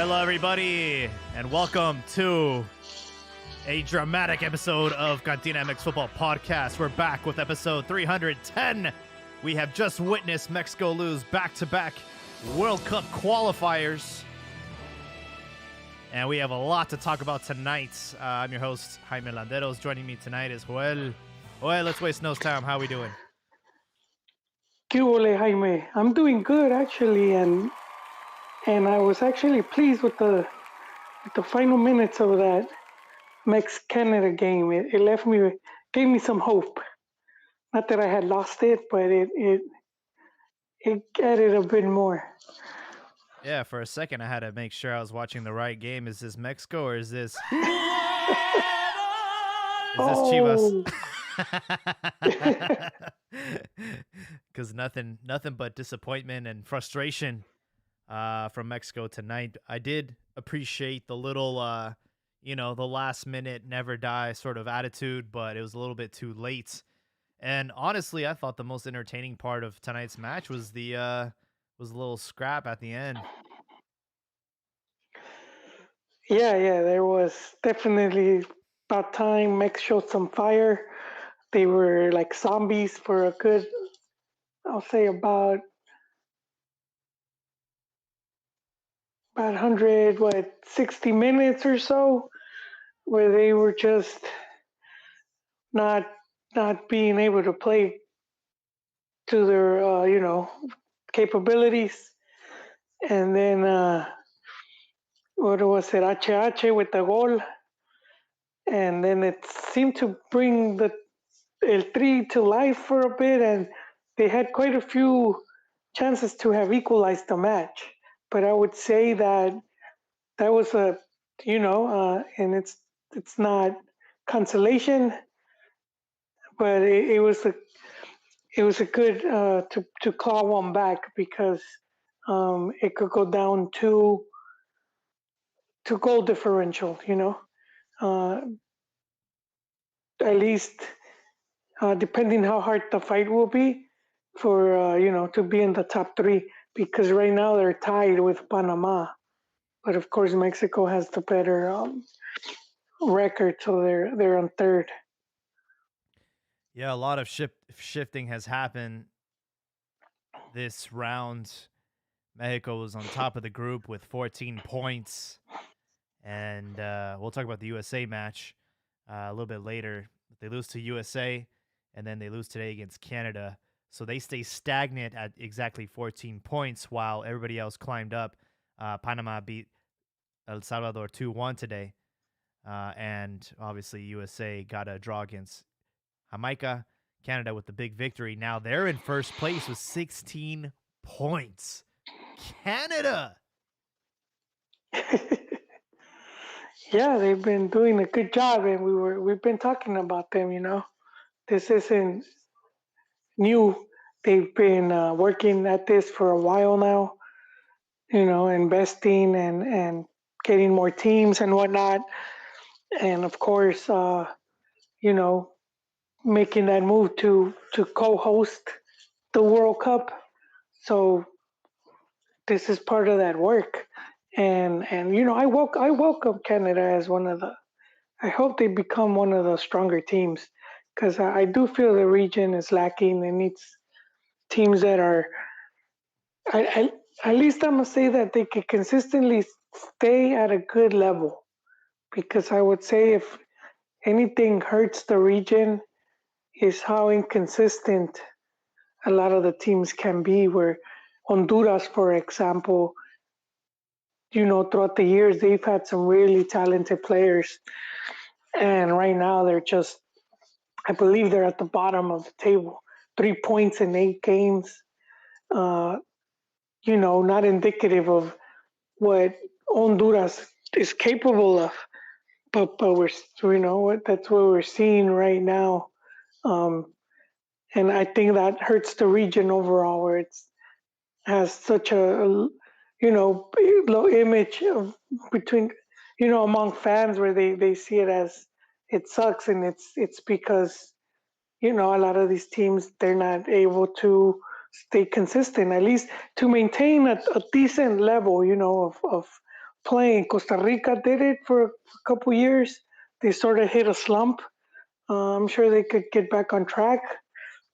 Hello, everybody, and welcome to a dramatic episode of Cantina MX Football Podcast. We're back with episode 310. We have just witnessed Mexico lose back-to-back World Cup qualifiers, and we have a lot to talk about tonight. I'm your host, Jaime Landeros. Joining me tonight is Joel. Joel, let's waste no time. How are we doing? ¿Qué huele, Jaime? I'm doing good, actually, and I was actually pleased with the final minutes of that Mex-Canada game. It gave me some hope. Not that I had lost it, but it added a bit more. Yeah, for a second I had to make sure I was watching the right game. Is this Mexico or is this Chivas? Because nothing but disappointment and frustration from Mexico tonight. I did appreciate the little, the last minute never die sort of attitude, but it was a little bit too late. And honestly, I thought the most entertaining part of tonight's match was the little scrap at the end. Yeah, there was definitely about time Mex showed some fire. They were like zombies for a good, I'll say about 60 minutes or so, where they were just not being able to play to their capabilities. And then what was it, HH with the goal, and then it seemed to bring the El Tri to life for a bit, and they had quite a few chances to have equalized the match. But I would say that was and it's not consolation, but it was a good to claw one back, because it could go down to goal differential. At least depending how hard the fight will be for to be in the top three, because right now they're tied with Panama. But of course, Mexico has the better record, so they're on third. Yeah, a lot of shifting has happened this round. Mexico was on top of the group with 14 points, and we'll talk about the USA match a little bit later. They lose to USA, and then they lose today against Canada, so they stay stagnant at exactly 14 points while everybody else climbed up. Panama beat El Salvador 2-1 today. And obviously USA got a draw against Jamaica. Canada with the big victory. Now they're in first place with 16 points. Canada! Yeah, they've been doing a good job, and we've been talking about them. This isn't new. They've been working at this for a while now. Investing and getting more teams and whatnot, and of course, making that move to co-host the World Cup. So this is part of that work, and I welcome Canada as one of the. I hope they become one of the stronger teams, because I do feel the region is lacking. It needs teams that are. At least I'm gonna say that they can consistently stay at a good level, because I would say if anything hurts the region is how inconsistent a lot of the teams can be. Where Honduras, for example, throughout the years they've had some really talented players, and right now they're just, I believe they're at the bottom of the table, 3 points in 8 games. Not indicative of what Honduras is capable of, but that's what we're seeing right now, and I think that hurts the region overall, where it's has such a low image of between among fans, where they see it as it sucks, and it's because a lot of these teams, they're not able to stay consistent, at least to maintain a decent level of playing. Costa Rica did it for a couple years. They sort of hit a slump. I'm sure they could get back on track,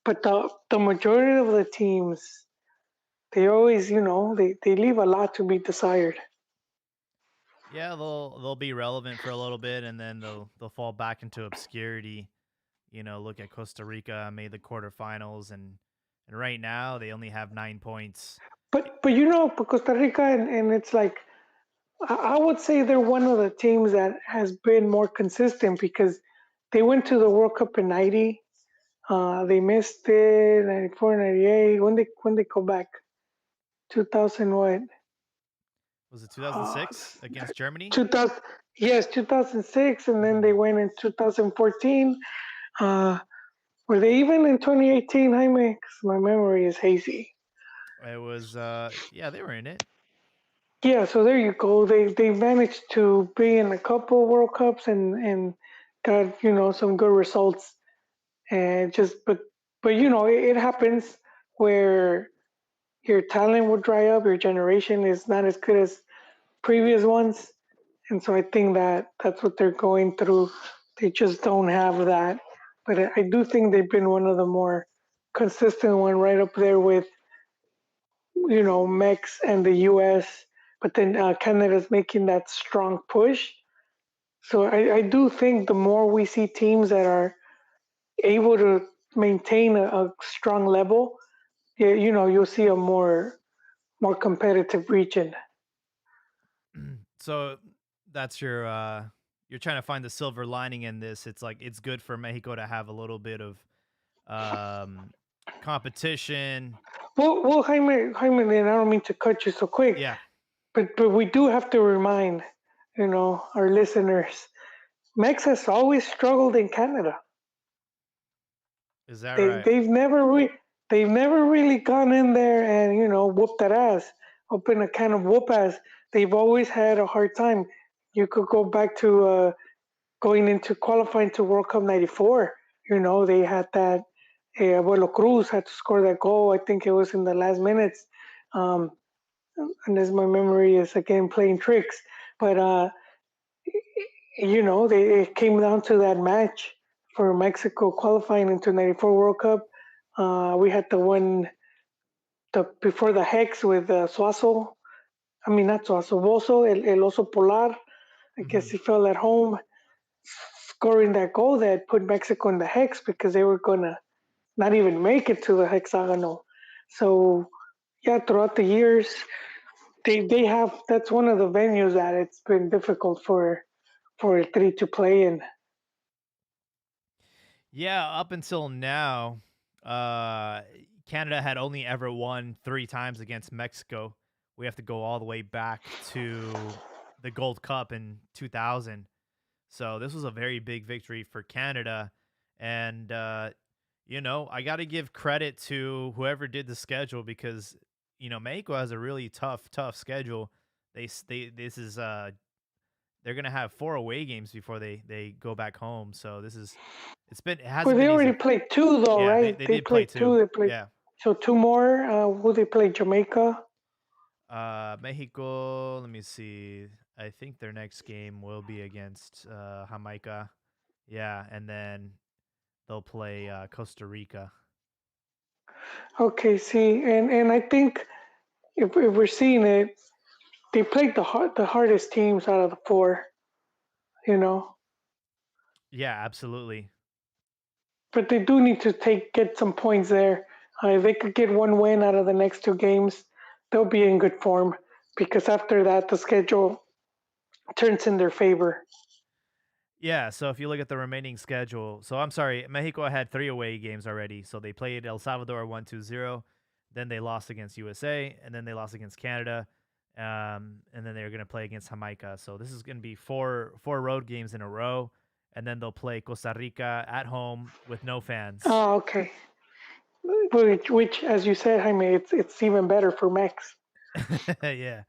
but the majority of the teams, they always, they leave a lot to be desired. Yeah, they'll be relevant for a little bit, and then they'll fall back into obscurity. Look at Costa Rica made the quarterfinals, and right now they only have 9 points. But Costa Rica, and it's like I would say they're one of the teams that has been more consistent because they went to the World Cup in '90. They missed it '94, '98. When they go back? 2000 what? Was it Uh, 2006 against Germany? 2000, yes, 2006, and then they Hmm. went in 2014. Uh, were they even in 2018, Jaime? 'Cause my memory is hazy. It was yeah, they were in it. Yeah, so there you go. They managed to be in a couple World Cups and got some good results. And just but it happens where your talent will dry up, your generation is not as good as previous ones, and so I think that that's what they're going through. They just don't have that. But I do think they've been one of the more consistent one, right up there with Mex and the U.S. But then Canada's making that strong push. So I do think the more we see teams that are able to maintain a strong level, yeah, you'll see a more competitive region. So that's you're trying to find the silver lining in this. It's like it's good for Mexico to have a little bit of um competition. Well, Jaime, and I don't mean to cut you so quick, Yeah, but we do have to remind, our listeners, Mex has always struggled in Canada. is that They right? they've never re- they've never really gone in there and whooped that ass, open a can of whoop ass. They've always had a hard time. You could go back to going into qualifying to World Cup '94. They had that. Abuelo Cruz had to score that goal. I think it was in the last minutes. Um, Unless my memory is again playing tricks. But it came down to that match for Mexico qualifying into '94 World Cup. We had the one before the Hex with Suazo. I mean, not Suazo, Bozo, El Oso Polar. I guess Hmm. he fell at home, scoring that goal that put Mexico in the Hex because they were going to not even make it to the hexagonal. So, yeah, throughout the years, they have that's one of the venues that it's been difficult for a three to play in. Yeah, up until now, uh, Canada had only ever won 3 times against Mexico. We have to go all the way back to the Gold Cup in 2000. So this was a very big victory for Canada. And, I got to give credit to whoever did the schedule because, Mexico has a really tough schedule. This is, they're going to have 4 away games before they go back home. So it Well, hasn't they been already easy. played two though, Yeah, right? they They did play played two. two. They played Yeah. so two more. Who they played? Jamaica. Mexico, let me see. I think their next game will be against Jamaica. Yeah, and then they'll play Costa Rica. Okay, see, and I think if we're seeing it, they played the hardest teams out of the four. You know, Yeah, absolutely. but they do need to get some points there. If they could get one win out of the next two games, they'll be in good form because after that the schedule turns in their favor. Yeah, so if you look at the remaining schedule, so I'm sorry, Mexico had 3 away games already. So they played El Salvador 1-2-0, then they lost against USA, and then they lost against Canada. And then they're gonna play against Jamaica. So this is gonna be four road games in a row, and then they'll play Costa Rica at home with no fans. Oh, okay. Which, as you said, Jaime, it's even better for Max. Yeah, yeah.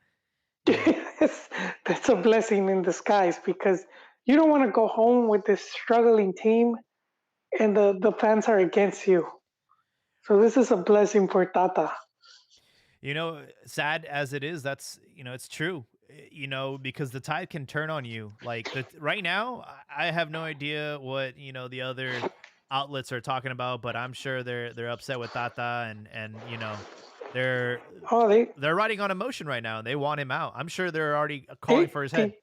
That's a blessing in disguise because you don't want to go home with this struggling team and the fans are against you. So this is a blessing for Tata. Sad as it is, it's true. because the tide can turn on you. Like right now, I have no idea what the other outlets are talking about, but I'm sure they're upset with Tata, and they're Oh, they're riding on emotion right now, and they want him out. I'm sure they're already calling they, for his head.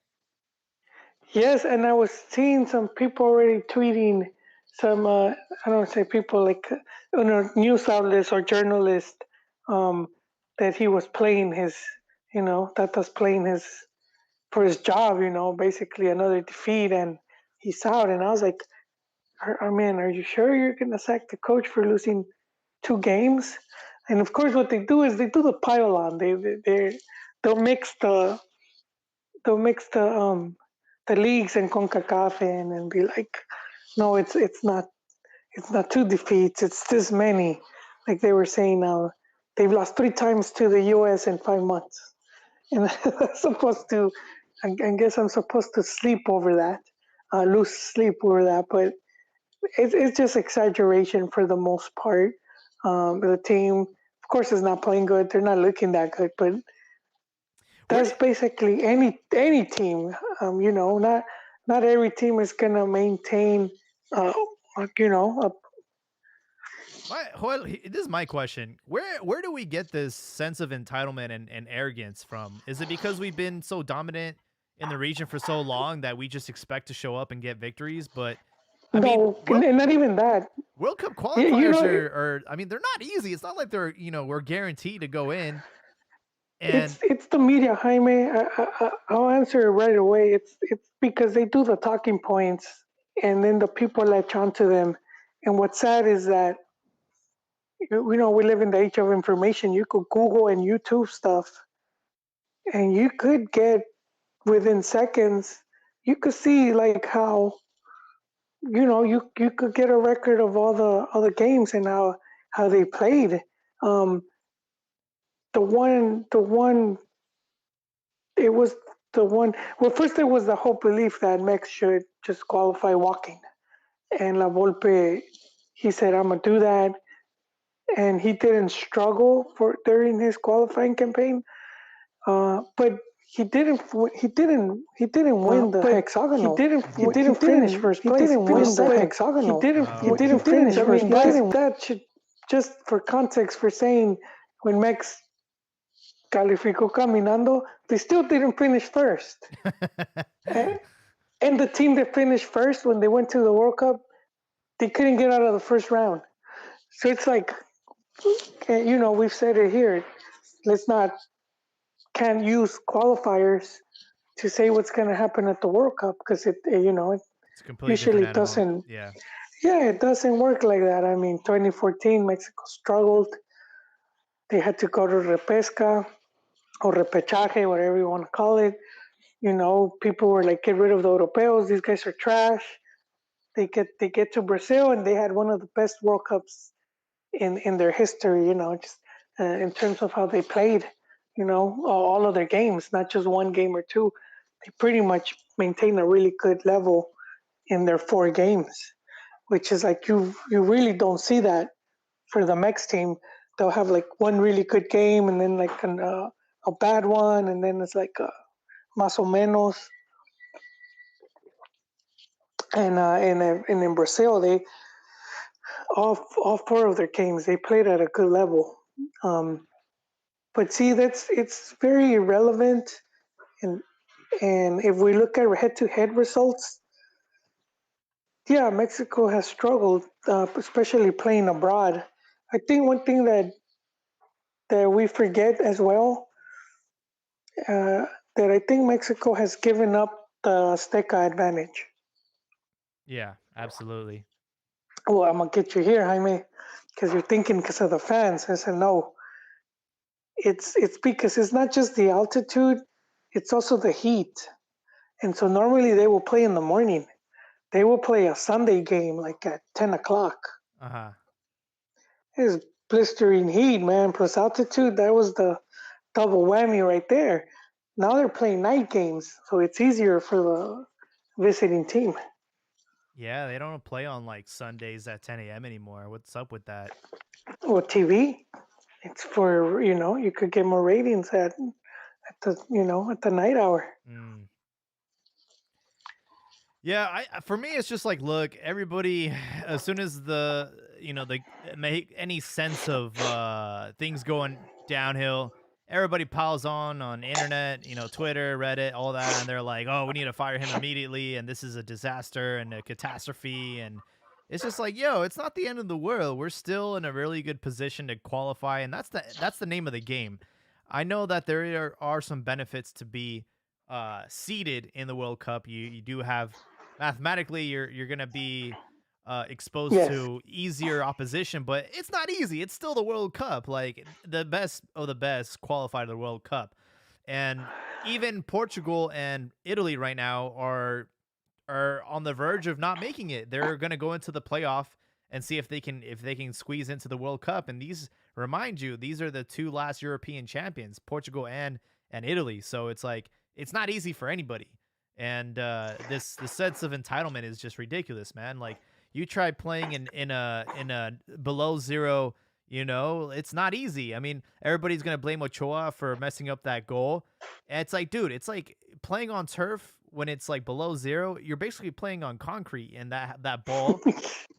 they yes, and I was seeing some people already tweeting some. I don't say people like news outlets or journalists um, that he was playing his, Tata's playing his for his job. Basically another defeat, and he's out. And I was like, man, are you sure you're gonna sack the coach for losing 2 games? And of course, what they do is they do the pile on. They'll mix the leagues and CONCACAF in and be like, no, it's not 2 defeats, it's this many. Like they were saying now, they've lost 3 times to the U.S. in 5 months, and I'm supposed to, I guess I'm supposed to sleep over that, lose sleep over that, but it's just exaggeration for the most part. The team, of course, is not playing good. They're not looking that good, but Where that's do basically any team. Not every team is gonna maintain. Uh, like, this is my question. Where do we get this sense of entitlement and arrogance from? Is it because we've been so dominant in the region for so long that we just expect to show up and get victories? But I mean, no, and not even that. World Cup You, you qualifiers know, are I mean, they're not easy. It's not like we're guaranteed to go in. And it's the media, Jaime. I'll answer it right away. It's because they do the talking points, and then the people latch onto them. And what's sad is that we live in the age of information. You could Google and YouTube stuff, and you could get within seconds. You could see like how you could get a record of all the games and how they played. Um, the one it was the one. Well, first there was the whole belief that Mex should just qualify walking, and La Volpe, he said, "I'm gonna do that," and he didn't struggle for during his qualifying campaign. But he didn't win the uh, but he uh, hexagonal. didn't He w- didn't finish first he place. He didn't finished win the second. hexagonal. He Oh, didn't finish. I mean, first. that should just for context for saying when Mex calificó caminando, they still didn't finish first. And, and the team that finished first when they went to the World Cup, they couldn't get out of the first round. So it's like, we've said it here. Let's not can't use qualifiers to say what's going to happen at the World Cup because it It's a completely different usually animal. doesn't. Yeah. Yeah, it doesn't work like that. I mean, 2014 Mexico struggled. They had to go to repesca or repechaje, whatever you want to call it. People were like, "Get rid of the Europeos. These guys are trash." They get to Brazil and they had one of the best World Cups in their history. Just in terms of how they played. All of their games, not just one game or two. They pretty much maintained a really good level in their 4 games, which is like you really don't see that for the Mex team. They'll have like one really good game and then like a bad one, and then it's like más o menos. And in Brazil, they all 4 of their games they played at a good level. Um, but see, it's very irrelevant, and if we look at head-to-head results, yeah, Mexico has struggled, especially playing abroad. I think one thing that we forget as well, uh, that I think Mexico has given up the Azteca advantage. Yeah, absolutely. Well, I'm gonna get you here, Jaime, because you're thinking because of the fans. I said no. It's because it's not just the altitude; it's also the heat. And so normally they will play in the morning. They will play a Sunday game like at 10 o'clock. Uh-huh. It's blistering heat, man, plus altitude. That was the double whammy right there. Now they're playing night games, so it's easier for the visiting team. Yeah, they don't play on like Sundays at 10 a.m. anymore. What's up with that? Well, TV, it's for you could get more ratings at the at the night hour. Mm. Yeah, for me it's just like, look, everybody as soon as the make any sense of things going downhill, everybody piles on internet, Twitter, Reddit, all that, and they're like, "Oh, we need to fire him immediately and this is a disaster and a catastrophe." And it's just like, "Yo, it's not the end of the world. We're still in a really good position to qualify, and that's the name of the game." I know that there are some benefits to be seeded in the World Cup. You do have mathematically you're going to be exposed Yes. to easier opposition, but it's not easy. It's still the World Cup. Like the best of the best qualify to the World Cup. And even Portugal and Italy right now are on the verge of not making it. They're going to go into the playoff and see if they can squeeze into the World Cup. And these remind you, these are the two last European champions, Portugal and Italy. So it's like it's not easy for anybody. And this the sense of entitlement is just ridiculous, man. Like you try playing in a below zero, it's not easy. I mean, everybody's gonna blame Ochoa for messing up that goal. And it's like, dude, it's like playing on turf when it's like below zero. You're basically playing on concrete, and that ball,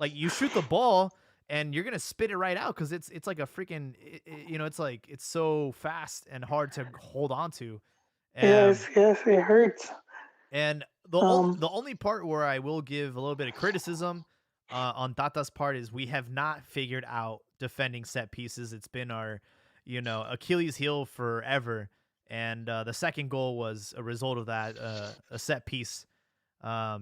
like you shoot the ball and you're gonna spit it right out because it's like a freaking, it's like it's so fast and hard to hold on to. Um, Yes, yes, it hurts. and Um, the only part where I will give a little bit of criticism on Tata's part is we have not figured out defending set pieces. It's been our, Achilles heel forever. And the second goal was a result of that, a set piece.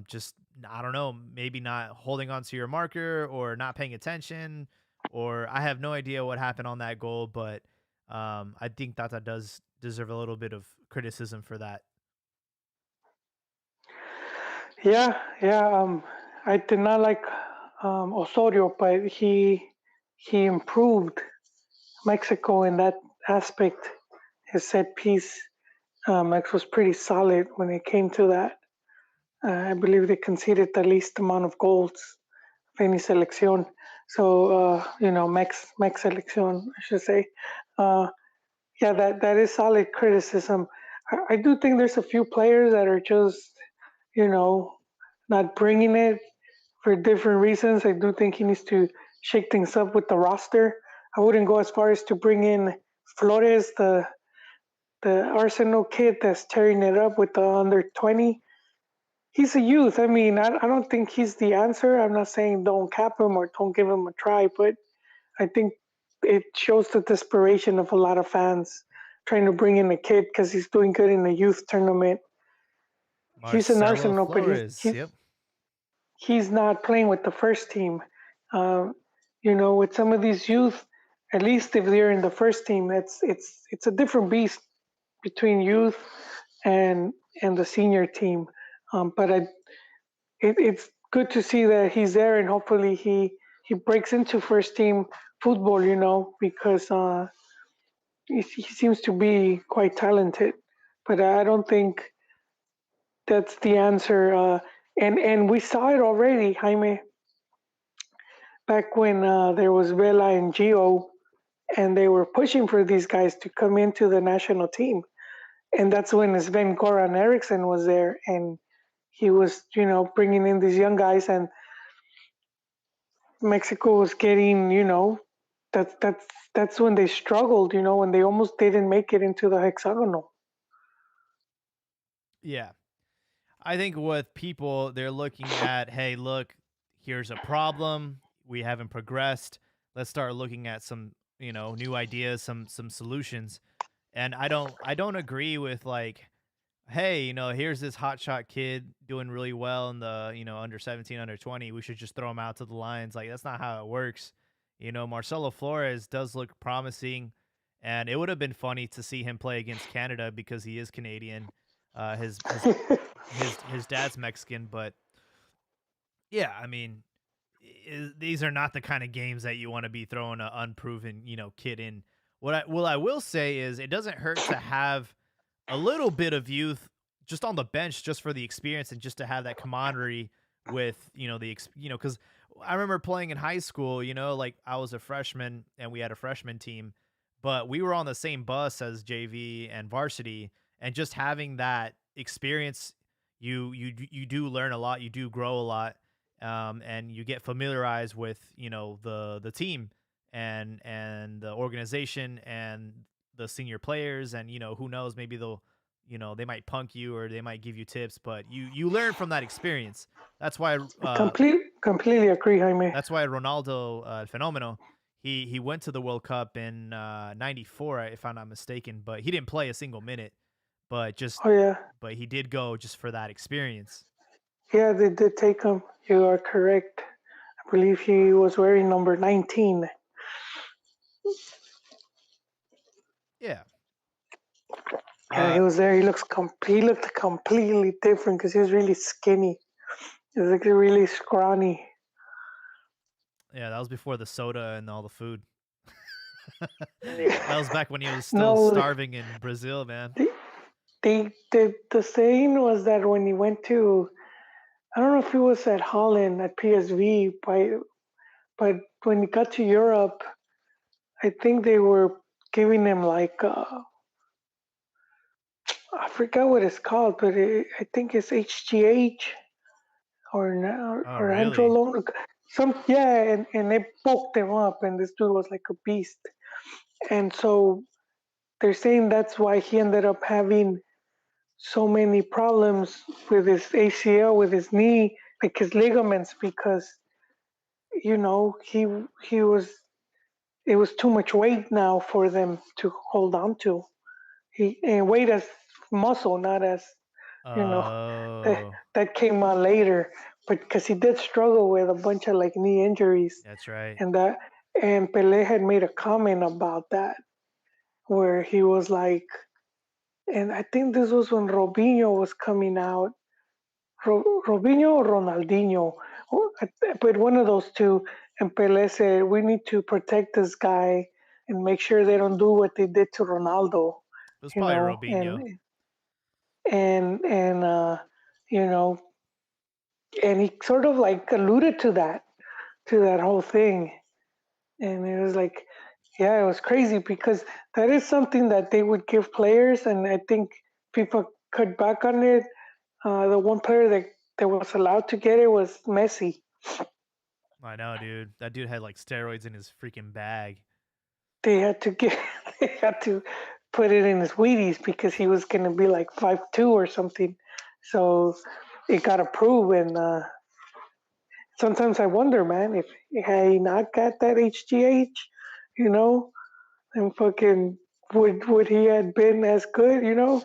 Just I don't know, maybe not holding on to your marker or not paying attention, or I have no idea what happened on that goal. But I think Tata does deserve a little bit of criticism for that. yeah, yeah. I did not like Osorio, but he improved Mexico in that aspect. His set piece, Mex was pretty solid when it came to that. I believe they conceded the least amount of goals of any selección. So Mex selección, I should say. Uh, yeah, that is solid criticism. I do think there's a few players that are just you know not bringing it for different reasons. I do think he needs to shake things up with the roster. I wouldn't go as far as to bring in Flores, the Arsenal kid that's tearing it up with the under 20. He's a youth. I mean, I don't think he's the answer. I'm not saying don't cap him or don't give him a try, but I think it shows the desperation of a lot of fans trying to bring in a kid because he's doing good in the youth tournament. He's an Marcelo Arsenal, but Flores. Yep. he's not playing with the first team. Um, with some of these youth, at least if they're in the first team, it's a different beast between youth and the senior team. But it's good to see that he's there, and hopefully he breaks into first team football. Because he seems to be quite talented. But I don't think that's the answer. And we saw it already, Jaime, back when there was Vela and Gio, and they were pushing for these guys to come into the national team. And that's when Sven Goran Eriksson was there, and he was, bringing in these young guys, and Mexico was getting, that's when they struggled, when they almost didn't make it into the hexagonal. Yeah. I think with people, they're looking at, hey, look, here's a problem. We haven't progressed. Let's start looking at some, new ideas, some solutions. And I don't agree with like, hey, here's this hotshot kid doing really well in the, under 17, under 20. We should just throw him out to the Lions. Like that's not how it works. Marcelo Flores does look promising, and it would have been funny to see him play against Canada because he is Canadian. His dad's Mexican, but yeah, I mean, these are not the kind of games that you want to be throwing an unproven, kid in. What I will say is it doesn't hurt to have a little bit of youth just on the bench just for the experience and just to have that camaraderie with, cuz I remember playing in high school, like I was a freshman and we had a freshman team, but we were on the same bus as JV and varsity, and just having that experience, you do learn a lot, you do grow a lot, and you get familiarized with the team and the organization and the senior players, and who knows, maybe they might punk you or they might give you tips, but you learn from that experience. That's why Completely agree, Jaime. that's why Ronaldo Fenomeno, he went to the World Cup in '94, if I'm not mistaken, but he didn't play a single minute. But just Oh yeah, but he did go just for that experience. yeah, they did take him. You are correct. I believe he was wearing number 19. Yeah. Yeah, he Uh was there. He looked completely different because he was really skinny. He was like really scrawny. yeah, that was before the soda and all the food. That was back when he was still No, starving in Brazil, man. the saying was that when he went to, I don't know if it was at Holland at PSV, but when he got to Europe, I think they were giving him like I forgot what it's called, but I think it's HGH Oh, or really? androlone. Yeah, and they bulked him up, and this dude was like a beast. And so they're saying that's why he ended up having so many problems with his ACL, with his knee, like his ligaments, because he was it was too much weight now for them to hold on to. He and weight as muscle, not as you know Oh, that came on later. But because he did struggle with a bunch of like knee injuries, that's right. and that and Pele had made a comment about that where he was like, and I think this was when Robinho was coming out. Robinho or Ronaldinho, but one of those two. And Pele said, "We need to protect this guy and make sure they don't do what they did to Ronaldo." It was You probably know, Robinho. and you know, and he sort of like alluded to that whole thing, and it was like, yeah, it was crazy because that is something that they would give players, and I think people cut back on it. The one player that was allowed to get it was Messi. I know, dude. That dude had like steroids in his freaking bag. They had to get they had to put it in his Wheaties because he was going to be like 5'2" or something. So it got approved, and sometimes I wonder, man, if had he not got that HGH, you know, and fucking would he had been as good, you know?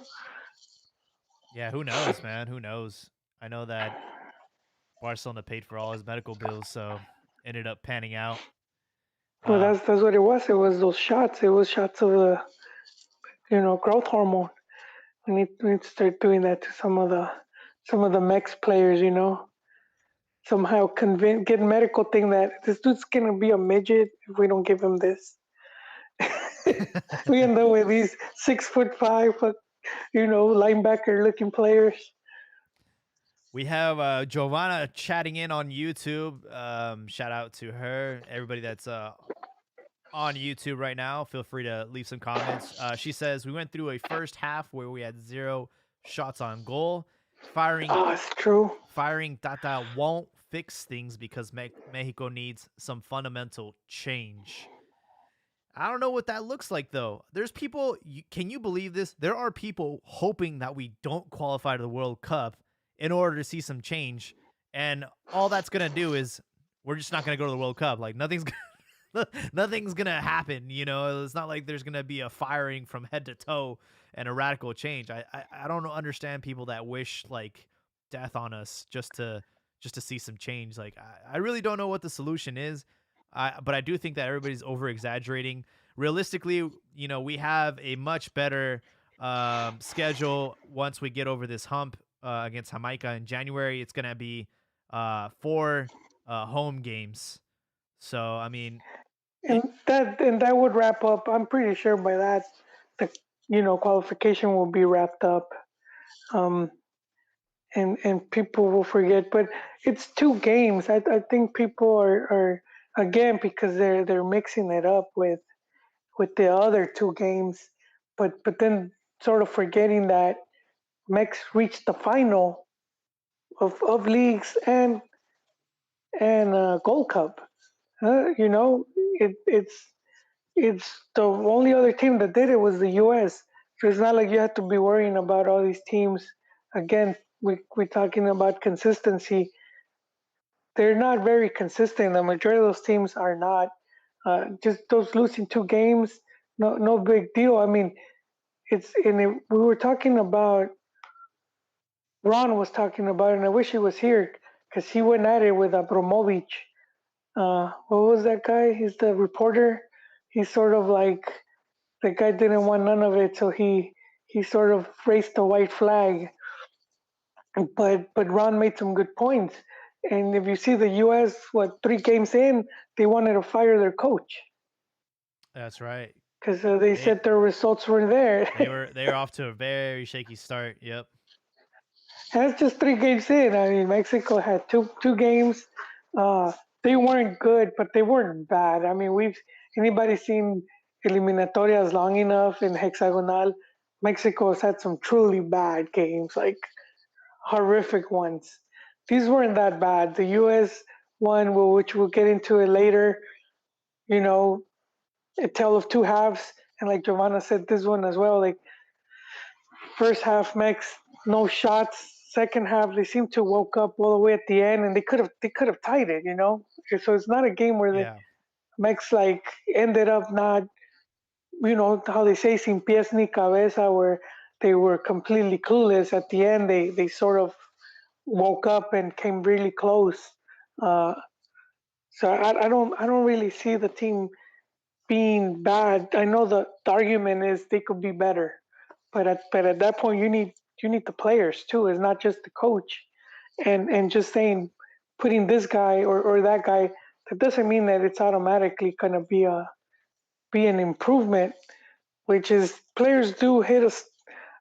Yeah, who knows, man? Who knows? I know that Barcelona paid for all his medical bills, so ended up panning out. Well, Uh, that's what it was. It was those shots. It was shots of the growth hormone. We need to start doing that to some of the Mex players, somehow convince get medical thing that this dude's gonna be a midget if we don't give him this. We end up with these 6'5", linebacker looking players. we have Giovanna chatting in on YouTube. Shout out to her. Everybody that's on YouTube right now, feel free to leave some comments. She says we went through a first half where we had zero shots on goal. Firing Oh, it's true. firing Tata won't fix things because Mexico needs some fundamental change. I don't know what that looks like though. There's people, can you believe this? There are people hoping that we don't qualify to the World Cup in order to see some change. And all that's going to do is we're just not going to go to the World Cup. Like nothing's going to happen. It's not like there's going to be a firing from head to toe and a radical change. I don't understand people that wish like death on us just to see some change. Like I really don't know what the solution is. But I do think that everybody's over exaggerating. Realistically, we have a much better schedule once we get over this hump against Jamaica in January. It's going to be four home games. So, I mean, it, And that would wrap up. I'm pretty sure by that the qualification will be wrapped up. Um, and people will forget. But it's two games. I think people are again because they're mixing it up with with the other two games, but then sort of forgetting that Mex reached the final of leagues and Gold Cup. You know, it's the only other team that did it was the U.S. So it's not like you have to be worrying about all these teams. Again, we're talking about consistency. They're not very consistent. The majority of those teams are not. Just those losing two games, no big deal. I mean, we were talking about Ron was talking about it, and I wish he was here because he went at it with Abramovich. What was that guy? He's the reporter. He's sort of like the guy didn't want none of it, so he sort of raised the white flag. But Ron made some good points. And if you see the U.S., what 3 games in, they wanted to fire their coach That's right. because they They said their results were there. they were off to a very shaky start. Yep. And it's just 3 games in. I mean, Mexico had two games. Uh, they weren't good, but they weren't bad. I mean, we've anybody seen eliminatorias long enough in hexagonal? Mexico has had some truly bad games, like horrific ones. These weren't that bad. The U.S. one, which we'll get into it later, you know, a tale of two halves. And like Giovanna said, this one as well. Like first half, Mex no shots. Second half, they seem to woke up all the way at the end, and they could have tied it. You know, so it's not a game where the Yeah. Mex like ended up not, how they say sin pies ni cabeza, where they were completely clueless at the end. They sort of woke up and came really close. Uh, so I don't really see the team being bad. I know the argument is they could be better, but at that point you need the players too. It's not just the coach, and just saying putting this guy or that guy. That doesn't mean that it's automatically going to be an improvement. Which is players do hit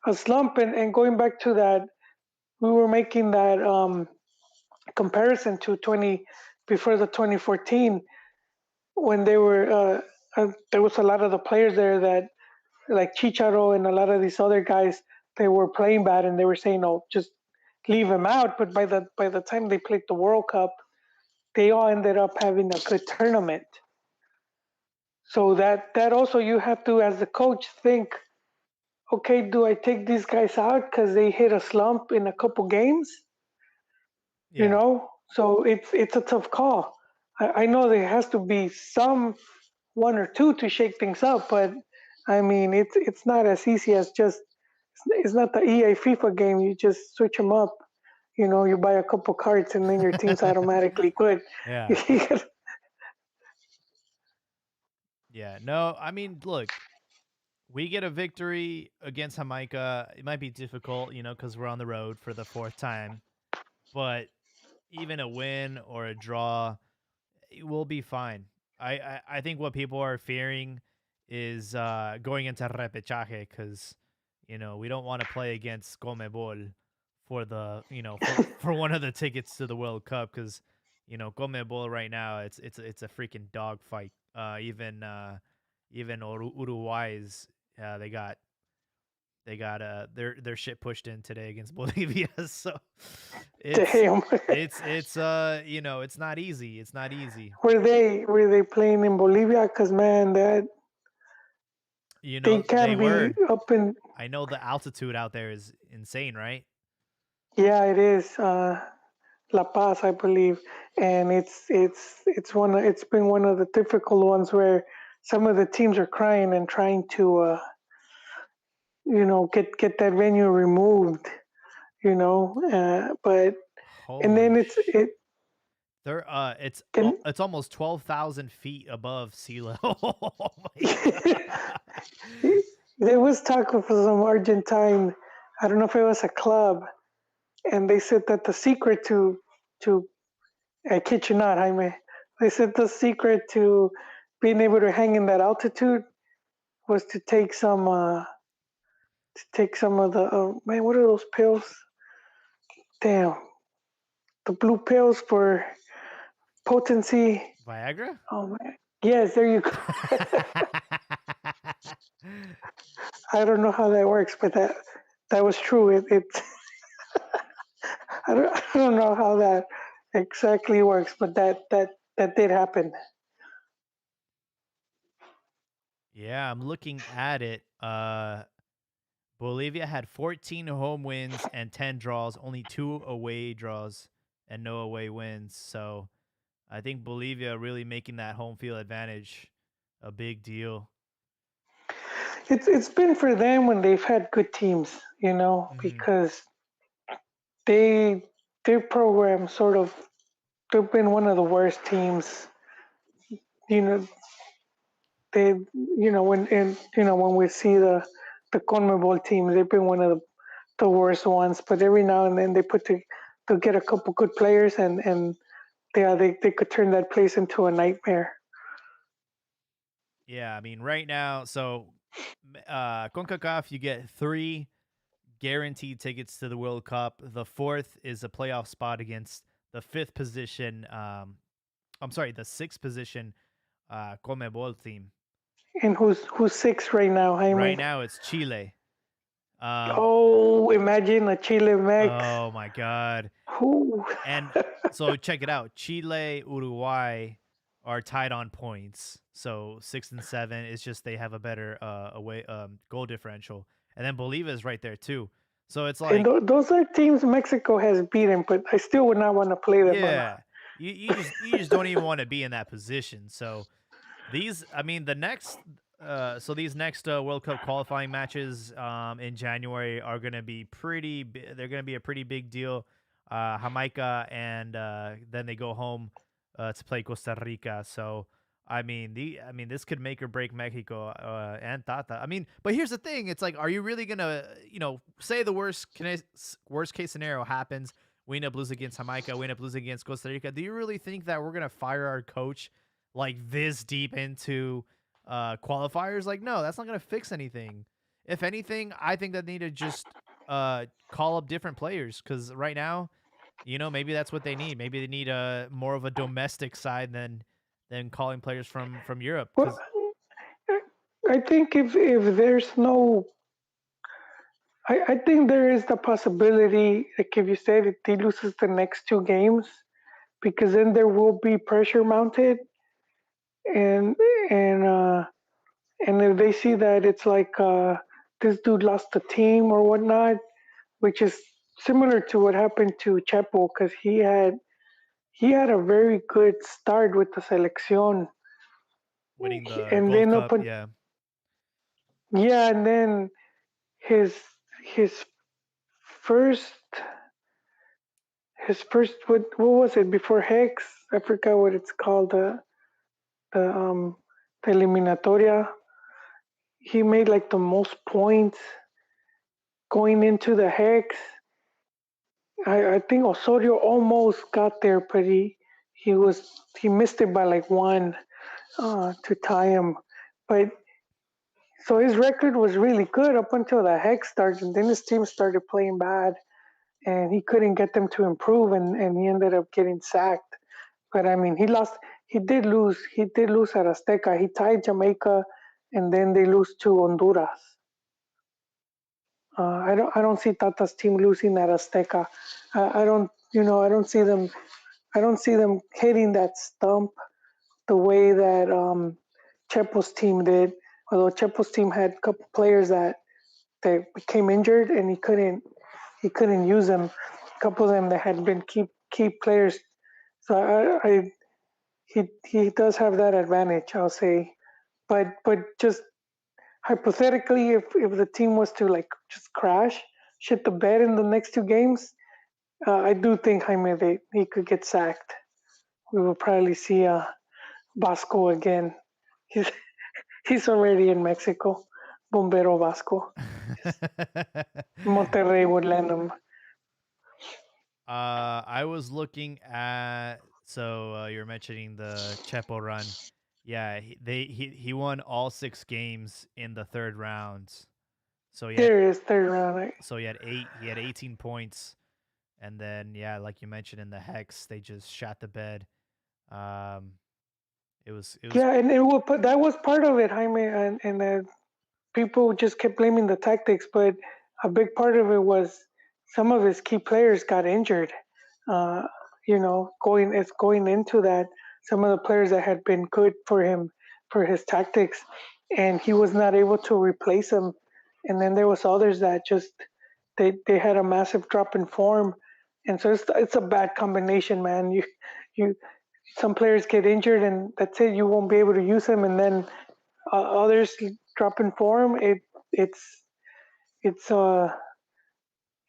a slump, and going back to that, we were making that comparison to 20 before the 2014 when they were there was a lot of the players there that like Chicharo and a lot of these other guys they were playing bad and they were saying oh just leave him out, but by the time they played the World Cup they all ended up having a good tournament. So that also you have to as the coach think, okay, do I take these guys out because they hit a slump in a couple games, Yeah. so it's a tough call. I know there has to be some one or two to shake things up, but I mean it's not as easy as just it's not the EA FIFA game. You just switch them up. You buy a couple cards and then your team's automatically good. Yeah. Yeah. No, I mean, look, we get a victory against Jamaica. It might be difficult, because we're on the road for the fourth time, but even a win or a draw, we'll be fine. I think what people are fearing is going into repechaje because we don't want to play against Comebol for the for one of the tickets to the World Cup because Comebol right now it's a freaking dog fight. Even Uruguay's they got their shit pushed in today against Bolivia. So it's Damn. it's not easy. It's not easy. Were they playing in Bolivia? Because man, that they They can be were. up in. I know the altitude out there is insane, right? Yeah, it is. La Paz, I believe, and it's been one of the difficult ones where some of the teams are crying and trying to get that venue removed. But and then Holy it's sh! it There, it's can it's almost 12,000 feet above sea level. Oh my god! there was talk of some Argentine. I don't know if it was a club, and they said that the secret to I kid you not, Jaime. They said the secret to being able to hang in that altitude was to take some of the man. What are those pills? Damn, the blue pills for potency. Viagra? Oh man, yes, there you go. I don't know how that works, but that was true. It I don't know how that exactly works, but that did happen. Yeah, I'm looking at it. Bolivia had 14 home wins and 10 draws, only 2 away draws and no away wins. So I think Bolivia really making that home field advantage a big deal. It's been for them when they've had good teams, Mhm. because they their program sort of they've been one of the worst teams. You know they when we see the CONMEBOL teams, they've been one of the worst ones. But every now and then they'll get a couple good players, and yeah, they could turn that place into a nightmare. Yeah, I mean, right now, so CONCACAF, you get 3 guaranteed tickets to the World Cup. The fourth is a playoff spot against the fifth position. I'm sorry, the sixth position CONMEBOL team. And who's six right now, Right Jaime? now, it's Chile. Um, Oh, imagine a Chile Mex. oh my God. Who? And so check it out. Chile, Uruguay are tied on points. So 6 and 7. It's just they have a better away goal differential. And then Bolivia is right there too. So it's And like, those are teams Mexico has beaten, but I still would not want to play them on. yeah, you just don't even want to be in that position. So these, I mean, these next World Cup qualifying matches in January are going to be they're going to be a pretty big deal. Jamaica, and then they go home to play Costa Rica. So I mean, this could make or break Mexico and Tata. I mean, but here's the thing: it's like, are you really gonna, say the worst case scenario happens? We end up losing against Jamaica. We end up losing against Costa Rica. Do you really think that we're gonna fire our coach like this deep into qualifiers? Like, no, that's not going to fix anything. If anything, I think that they need to just call up different players, because right now, maybe that's what they need. Maybe they need a more of a domestic side than calling players from Europe. Well, Because I think if there's no, I think there is the possibility, like if you said if he loses the next two games, because then there will be pressure mounted, and and uh, and if they see that it's like this dude lost the team or whatnot, which is similar to what happened to Chepo, because he had a very good start with the selección, winning the and Gold then up Cup, and yeah, yeah, and then his his first what was it before Hex? I forgot what it's called, the the eliminatoria. He made like the most points going into the Hex. I think Osorio almost got there, but he missed it by like one to tie him. But so his record was really good up until the Hex started, and then his team started playing bad, and he couldn't get them to improve, and he ended up getting sacked. But I mean, he lost. He did lose. He did lose at Azteca. He tied Jamaica, and then they lose to Honduras. I don't see Tata's team losing at Azteca. I don't. I don't see them. I don't see them hitting that stump the way that Chepo's team did. Although Chepo's team had a couple players that became injured, and he couldn't use them. A couple of them that had been key players. So he does have that advantage, I'll say. But just hypothetically, if the team was to like just crash, shit the bed in the next two games, I do think Jaime he could get sacked. We will probably see Vasco again. He's he's already in Mexico. Bombero Vasco. Monterrey would land him. I was looking at, so you're mentioning the Chepo run. Yeah, he won all 6 games in the third round. So There is third round. Right? he had 18 points, and then yeah, like you mentioned in the Hex, they just shot the bed. Um, it was Yeah, and that was part of it, Jaime, and people just kept blaming the tactics, but a big part of it was some of his key players got injured. Uh, going into that, some of the players that had been good for him for his tactics, and he was not able to replace them. And then there was others that just they had a massive drop in form, and so it's a bad combination, man. You some players get injured and that's it. You won't be able to use them, and then others drop in form. It's it's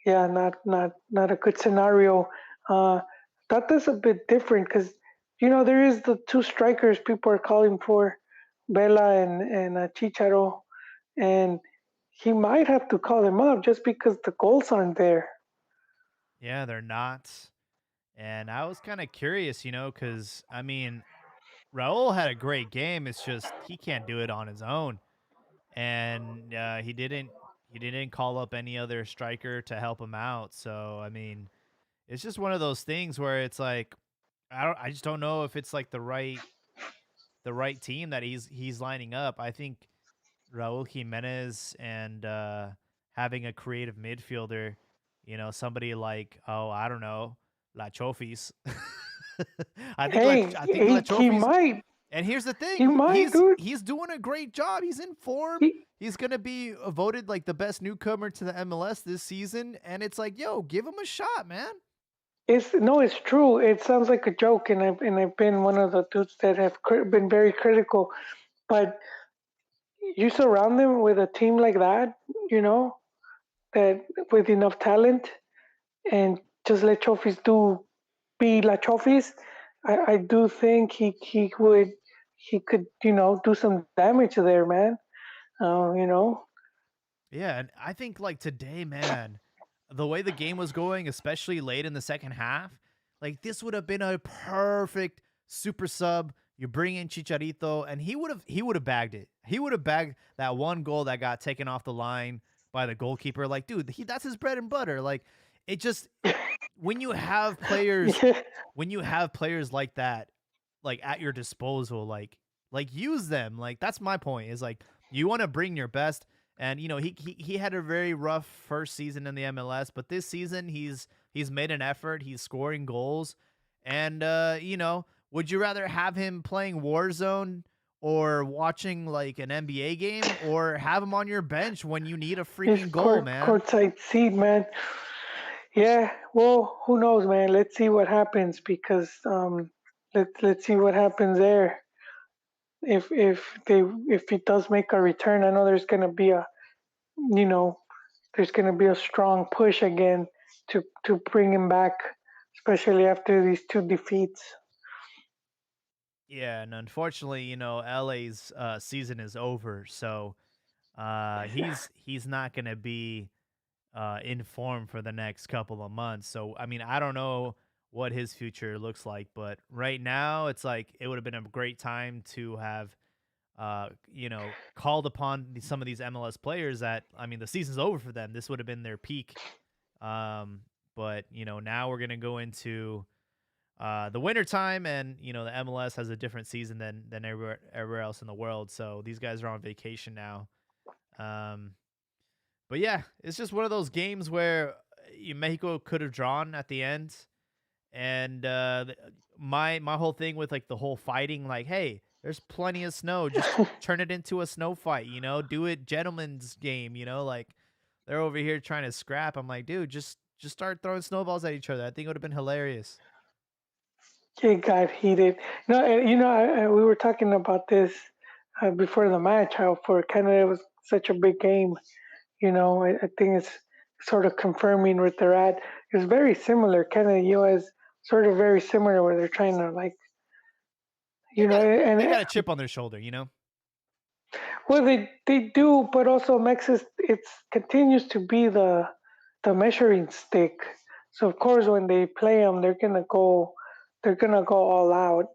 yeah, not a good scenario. That is a bit different because there is the two strikers people are calling for, Bella and Chicharo, and he might have to call them up just because the goals aren't there. Yeah, they're not. And I was kind of curious, because I mean, Raul had a great game. It's just he can't do it on his own, and he didn't call up any other striker to help him out. So I mean, it's just one of those things where it's like I just don't know if it's like the right team that he's lining up. I think Raul Jimenez and having a creative midfielder, somebody like, oh, I don't know, La Chofis. Hey, I think La he Chofis. might, And here's the he thing, might, he's dude. he's doing a great job. He's in form. He, He's gonna be voted like the best newcomer to the MLS this season, and it's like, yo, give him a shot, man. it's no, it's true. It sounds like a joke, and I've been one of the dudes that have been very critical. But you surround them with a team like that, you know, that with enough talent, and just let trophies do be La Trophies. I do think he could do some damage there, man. You know, Yeah, and I think like today, man, the way the game was going, especially late in the second half, like this would have been a perfect super sub. You bring in Chicharito, and he would have bagged it. He would have bagged that one goal that got taken off the line by the goalkeeper. Like, dude, that's his bread and butter. Like, it just when you have players yeah, when you have players like that, like at your disposal, like use them. Like that's my point. Is like you want to bring your best. And he had a very rough first season in the MLS, but this season he's made an effort. He's scoring goals, and would you rather have him playing Warzone or watching like an NBA game, or have him on your bench when you need a his freaking goal, man? courtside seat, man. Yeah, well, who knows, man? Let's see what happens because let's see what happens there. If he does make a return, I know you know there's gonna be a strong push again to bring him back, especially after these two defeats. Yeah, and unfortunately, LA's season is over, so he's not gonna be in form for the next couple of months. So I mean, I don't know what his future looks like, but right now it's like it would have been a great time to have called upon some of these MLS players that I mean the season's over for them. This would have been their peak. Um, but now we're gonna go into the winter time, and the MLS has a different season than everywhere else in the world. So these guys are on vacation now. Um, but yeah, it's just one of those games where Mexico could have drawn at the end, and my whole thing with like the whole fighting, like, hey, there's plenty of snow, just turn it into a snow fight, do it gentleman's game, like they're over here trying to scrap. I'm like, dude, just start throwing snowballs at each other. I think it would have been hilarious. It got heated. No, we were talking about this before the match. How for Canada it was such a big game. I think it's sort of confirming what they're at. It's very similar. Canada US sort of very similar where they're trying to like They got and they got a chip on their shoulder. well, they do, but also Texas it's continues to be the measuring stick. So of course, when they play them, they're gonna go all out,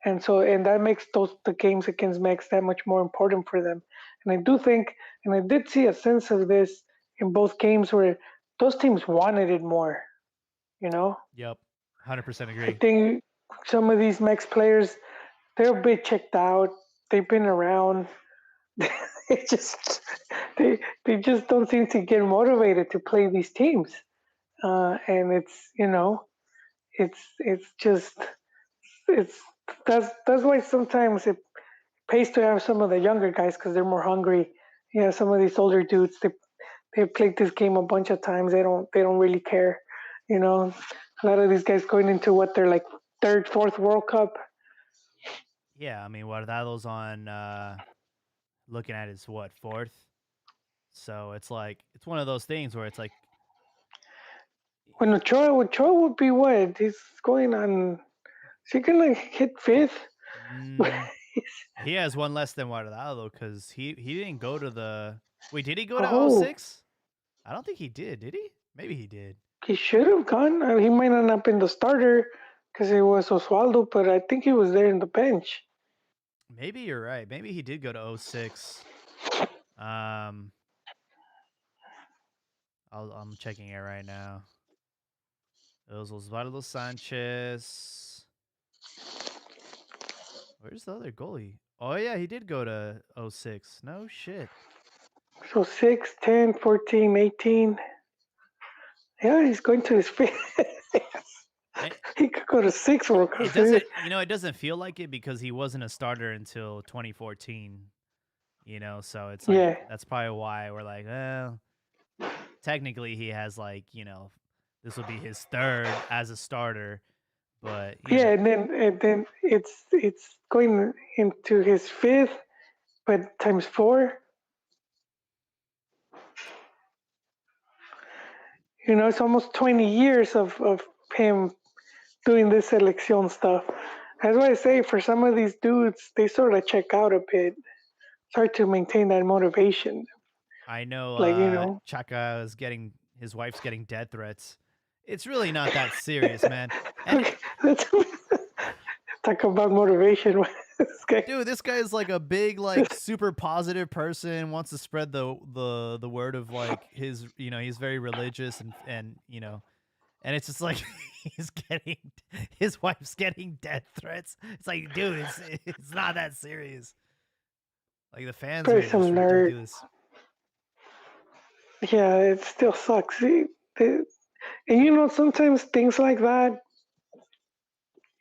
and that makes the games against Mex that much more important for them. And I do think, and I did see a sense of this in both games where those teams wanted it more. You know, Yep, 100% I agree. think some of these Mex players they're a bit checked out. They've been around. It just they just don't seem to get motivated to play these teams, and it's it's just it's that's why sometimes it pays to have some of the younger guys because they're more hungry. Yeah, some of these older dudes they've played this game a bunch of times. They don't really care. You know, a lot of these guys going into what they're like third, fourth World Cup. Yeah, I mean, Guardado's on looking at his what, fourth? So it's like it's one of those things where it's like When Ochoa would be what? He's going on. Is he gonna hit fifth? mm, he has one less than Guardado because he didn't go to the wait, did he go to Oh, 06? I don't think he did he? Maybe he did. he should have gone. He might not have been the starter because it was Oswaldo, but I think he was there in the bench. Maybe you're right. Maybe he did go to 06. Um, I'm checking it right now. It was Osvaldo Sanchez. Where's the other goalie? Oh yeah, he did go to 06. No shit. So 6, 10, 14, 18. Yeah, he's going to his fifth. And He could go to six World it Cups. doesn't, it doesn't feel like it because he wasn't a starter until 2014. So it's like Yeah, that's probably why we're like, well, technically he has like, this will be his third as a starter, but yeah, and then it's going into his fifth, but times four. It's almost 20 years of him doing this selection stuff. That's why I say for some of these dudes, they sort of check out a bit. It's hard to maintain that motivation. I know Like, you know, Chaka is getting his wife's getting death threats. It's really not that serious, man. And okay, let's talk about motivation. This guy, dude, this guy is like a big, like super positive person, wants to spread the word of like his, he's very religious and and it's just like he's getting his wife's getting death threats. It's like, dude, it's not that serious. Like the fans probably are just some nerd. ridiculous. Yeah, it still sucks. And sometimes things like that,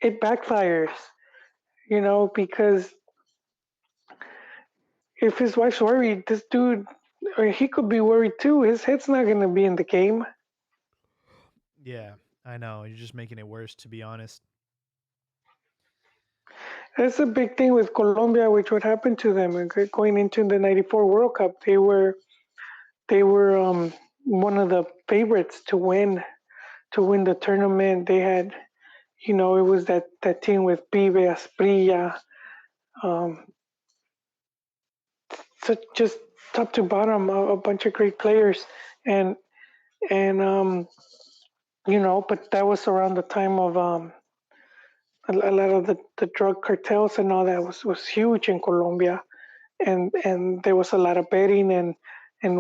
it backfires, because if his wife's worried, this dude, or he could be worried too. His head's not going to be in the game. Yeah, I know. You're just making it worse, to be honest. That's a big thing with Colombia, which would happen to them going into the '94 World Cup. They were one of the favorites to win the tournament. They had, it was that team with Pibe, Asprilla, um, so just top to bottom, a bunch of great players, and and but that was around the time of a lot of the drug cartels and all that was huge in Colombia, and there was a lot of betting and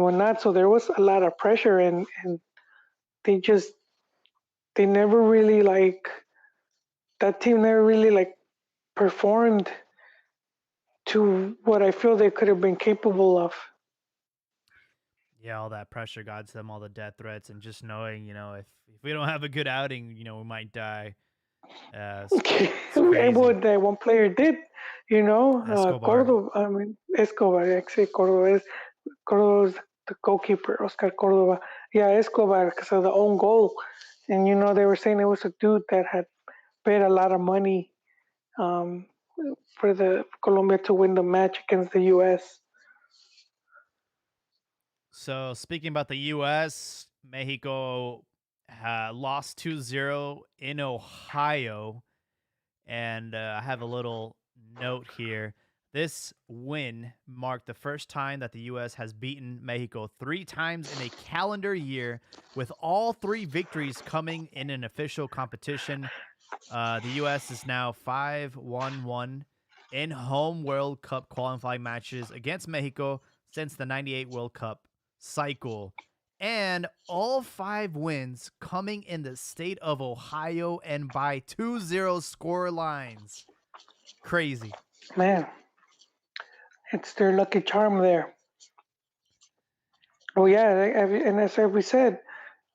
whatnot. So there was a lot of pressure, and they just they never really like that team never really like performed to what I feel they could have been capable of. Yeah, all that pressure got to them, all the death threats, and just knowing, if we don't have a good outing, we might die. It's And crazy. what that one player did, Escobar. Cordoba. I mean Escobar. Actually, Cordoba's the goalkeeper, Oscar Cordoba. Yeah, Escobar because of the own goal, and they were saying it was a dude that had paid a lot of money um, for the Colombia to win the match against the U.S. So speaking about the U.S., Mexico lost 2-0 in Ohio. And I have a little note here. This win marked the first time that the U.S. has beaten Mexico 3 times in a calendar year, with all 3 victories coming in an official competition. The U.S. is now 5-1-1 in home World Cup qualifying matches against Mexico since the '98 World Cup cycle. And all 5 wins coming in the state of Ohio and by 2-0 score lines. Crazy. Man, it's their lucky charm there. Oh yeah, and as we said,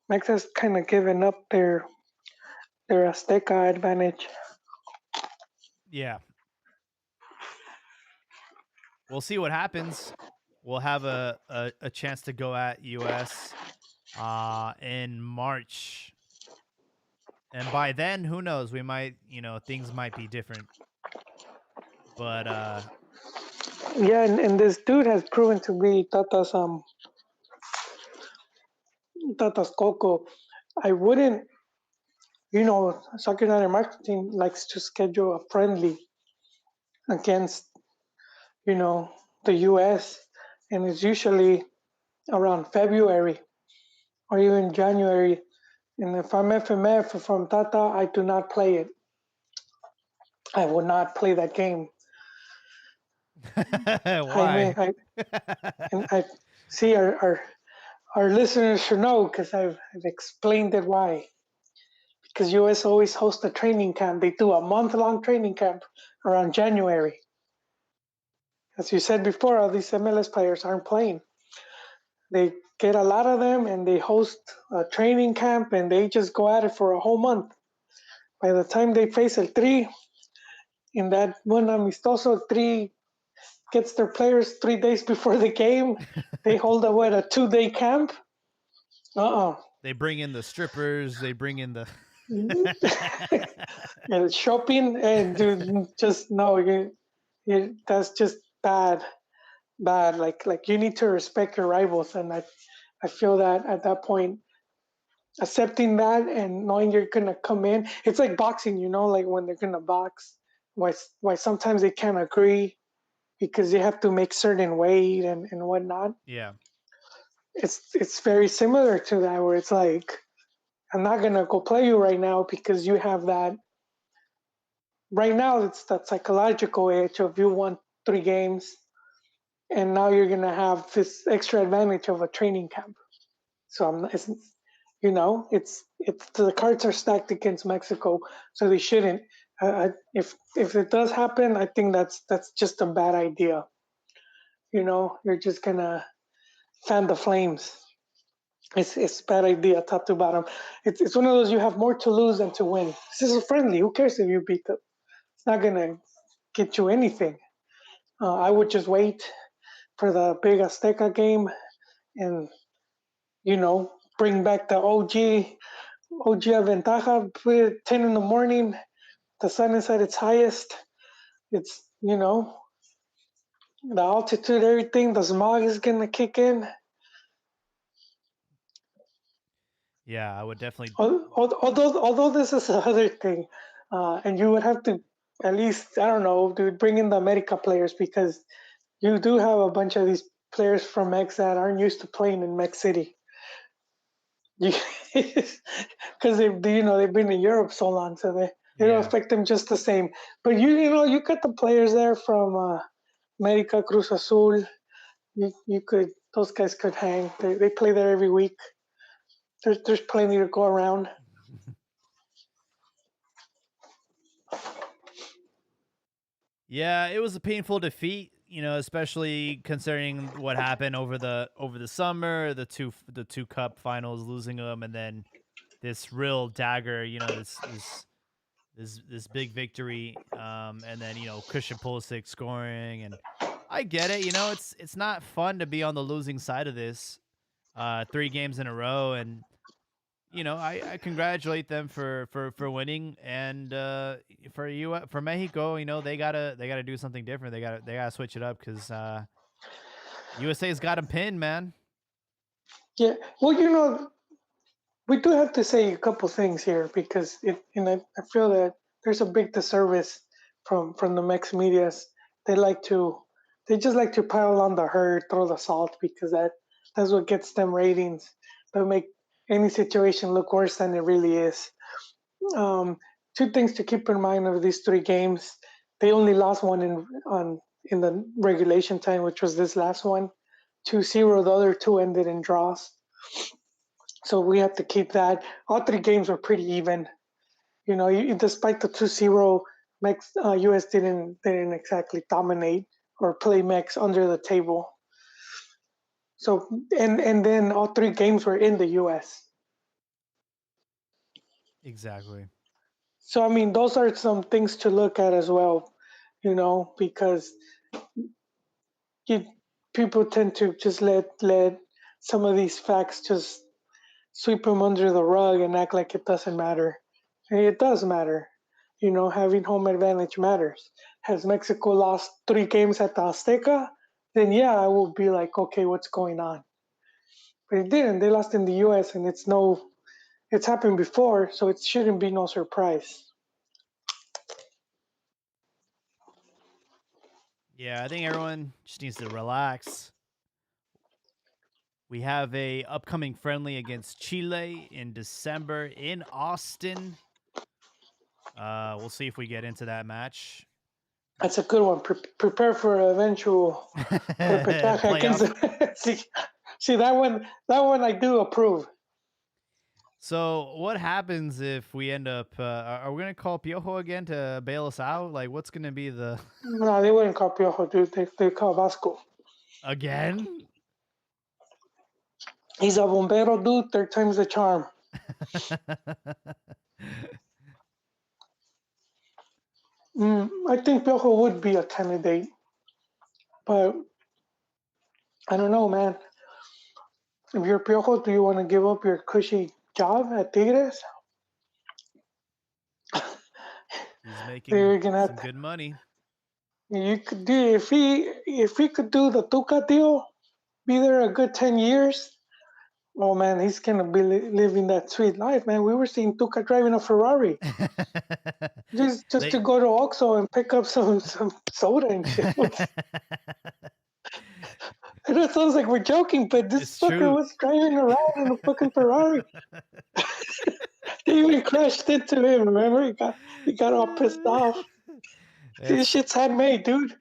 Mex has kind of given up their Azteca advantage. Yeah, we'll see what happens. We'll have a chance to go at US in March. And by then, who knows? We might, things might be different. But Yeah, and this dude has proven to be Tata's Coco. I wouldn't, Soccer Night Marketing likes to schedule a friendly against, you know, the US, and it's usually around February or even January. And if I'm FMF from Tata, I do not play it. I will not play that game. I may, why? I and I see our listeners should know because I've explained it why. Because US always hosts a training camp. They do a month-long training camp around January. As you said before, all these MLS players aren't playing. They get a lot of them and they host a training camp and they just go at it for a whole month. By the time they face El Tri in that one amistoso, Tri gets their players 3 days before the game. They hold a 2 day camp. Uh They bring in the strippers, they bring in the and shopping and dude, just no, that's just bad, bad. Like you need to respect your rivals, and I feel that at that point, accepting that and knowing you're gonna come in, it's like boxing, like when they're gonna box, why sometimes they can't agree because they have to make certain weight and whatnot. Yeah. It's very similar to that where it's like I'm not gonna go play you right now because you have that right now it's that psychological edge of you won 3 games and now you're gonna have this extra advantage of a training camp. So I'm it's it's the cards are stacked against Mexico, so they shouldn't. If it does happen, I think that's just a bad idea. You're just gonna fan the flames. It's a bad idea, top to bottom. It's one of those you have more to lose than to win. This is a friendly. Who cares if you beat them? It's not gonna get you anything. I would just wait for the big Azteca game and bring back the OG Aventaja. Put it 10 in the morning. The sun is at its highest. It's the altitude, everything. The smog is gonna kick in. Yeah, I would definitely. Although this is another thing, and you would have to at least I don't know, dude, bring in the America players because you do have a bunch of these players from Mex that aren't used to playing in Mex City. Because they've been in Europe so long, so they don't Yeah. affect them just the same. But you got the players there from America Cruz Azul. You could those guys could hang. They play there every week. There's plenty to go around. Yeah, it was a painful defeat, especially considering what happened over the summer, the two cup finals, losing them, and then this real dagger, this big victory, and then Christian Pulisic scoring, and I get it, it's not fun to be on the losing side of this, 3 games in a row, and I congratulate them for winning, and for Mexico, they gotta do something different. They gotta switch it up because USA's got them pinned, man. Yeah. Well, we do have to say a couple things here because I feel that there's a big disservice from the Mex medias. They like to they just like to pile on the herd, throw the salt because that's what gets them ratings. They'll make any situation look worse than it really is. Um, Two things to keep in mind of these 3 games. They only lost one in the regulation time, which was this last one, 2-0. The other two ended in draws. So we have to keep that. All 3 games were pretty even. Despite the 2-0, US didn't exactly dominate or play Mex under the table. So and then all three games were in the U.S. Exactly. So I mean, those are some things to look at as well, because you, people tend to just let some of these facts just sweep them under the rug and act like it doesn't matter. It does matter. Having home advantage matters. Has Mexico lost three games at the Azteca? Then yeah, I will be like, okay, what's going on? But it didn't. They lost in the U.S. and it's happened before, so it shouldn't be no surprise. Yeah, I think everyone just needs to relax. We have a upcoming friendly against Chile in December in Austin. We'll see if we get into that match. That's a good one. Prepare for an eventual repechaje against. Playoff. See that one. That one I do approve. So, what happens if we end up? Are we gonna call Piojo again to bail us out? Like, what's gonna be the No, they wouldn't call Piojo, dude. They call Vasco. again? He's a bombero, dude. Third time's the charm. I think Piojo would be a candidate, but I don't know, man. If you're Piojo, do you want to give up your cushy job at Tigres? He's making You're gonna have some to, good money. you could do if he could do the Tuca deal, be there a good 10 years. Oh man, he's gonna be living that sweet life, man. We were seeing Tuca driving a Ferrari just to They go to Oxxo and pick up some soda and shit. And it sounds like we're joking, but this it's fucker true. was driving around in a fucking Ferrari. They even crashed into him. Remember, he got all pissed off. This It's shit's handmade, dude.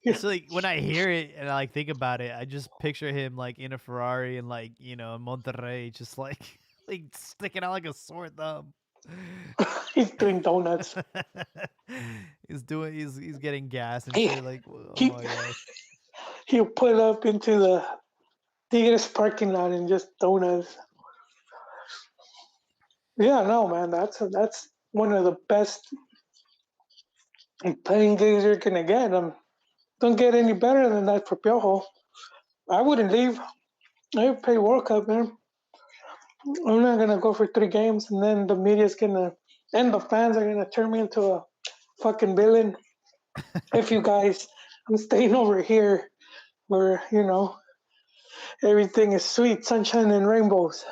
it's like when I hear it and I like think about it, I just picture him like in a Ferrari and like in Monterrey, just like like sticking out like a sore thumb. He's doing donuts. He's getting gas and He shit. Like, oh he my gosh. he'll pull up into the Tigres parking lot and just donuts. Yeah, no, man, that's one of the best playing gigs you're gonna get. Don't get any better than that for Piojo. I wouldn't leave. I would play World Cup, man. I'm not gonna go for 3 games and then the media's gonna and the fans are gonna turn me into a fucking villain. If you guys, I'm staying over here where everything is sweet, sunshine and rainbows.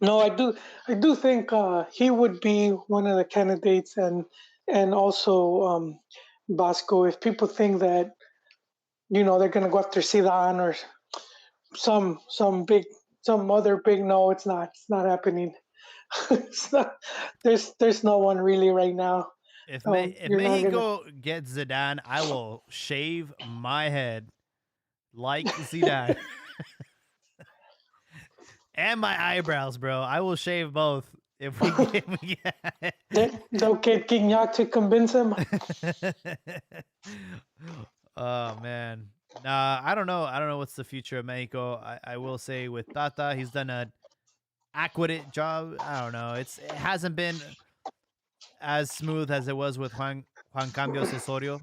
No, I do think he would be one of the candidates, and also Vasco. If people think that they're gonna go after Zidane or some other big, no, it's not. It's not happening. It's not, there's no one really right now. So If you're not gonna. Mexico gets Zidane, I will shave my head like Zidane and my eyebrows, bro. I will shave both if we get. If we get They'll get Gignac to convince him. Oh man. Nah, I don't know. I don't know what's the future of Mexico. I will say with Tata, he's done a accurate job. I don't know. It hasn't been as smooth as it was with Juan Cambios Osorio.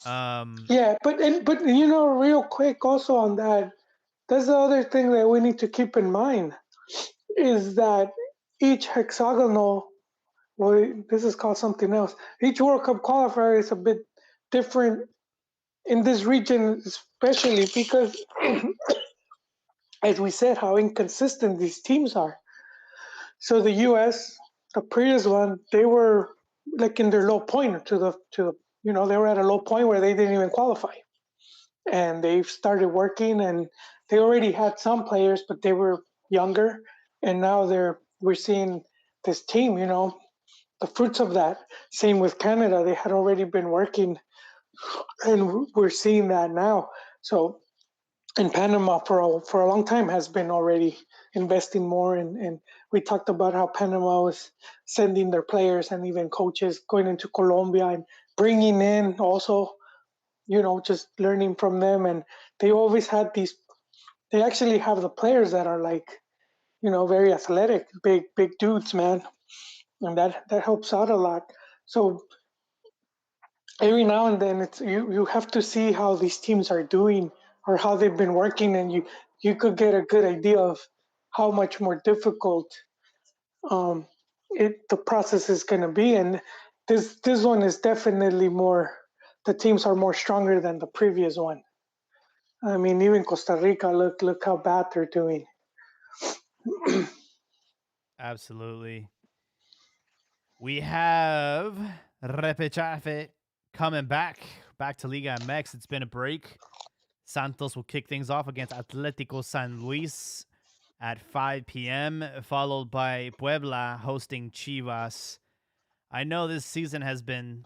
Um Yeah, but real quick also on that, that's the other thing that we need to keep in mind is that each hexagonal, well, this is called something else. Each World Cup qualifier is a bit different in this region, especially because, as we said, how inconsistent these teams are. So the U.S., the previous one, they were like in their low point they were at a low point where they didn't even qualify, and they started working, and they already had some players, but they were younger, and now we're seeing this team, the fruits of that. Same with Canada, they had already been working, and we're seeing that now. So, and Panama for a long time has been already investing more, and we talked about how Panama was sending their players and even coaches going into Colombia and bringing in also just learning from them. And they always had these. They actually have the players that are like, very athletic, big dudes, man, and that helps out a lot. So every now and then, you have to see how these teams are doing or how they've been working, and you could get a good idea of how much more difficult um, the process is going to be. And this one is definitely more. The teams are more stronger than the previous one. I mean, even Costa Rica, look how bad they're doing. Absolutely. We have Repechafe coming back to Liga MX. It's been a break. Santos will kick things off against Atlético San Luis at 5 p.m., followed by Puebla hosting Chivas. I know this season has been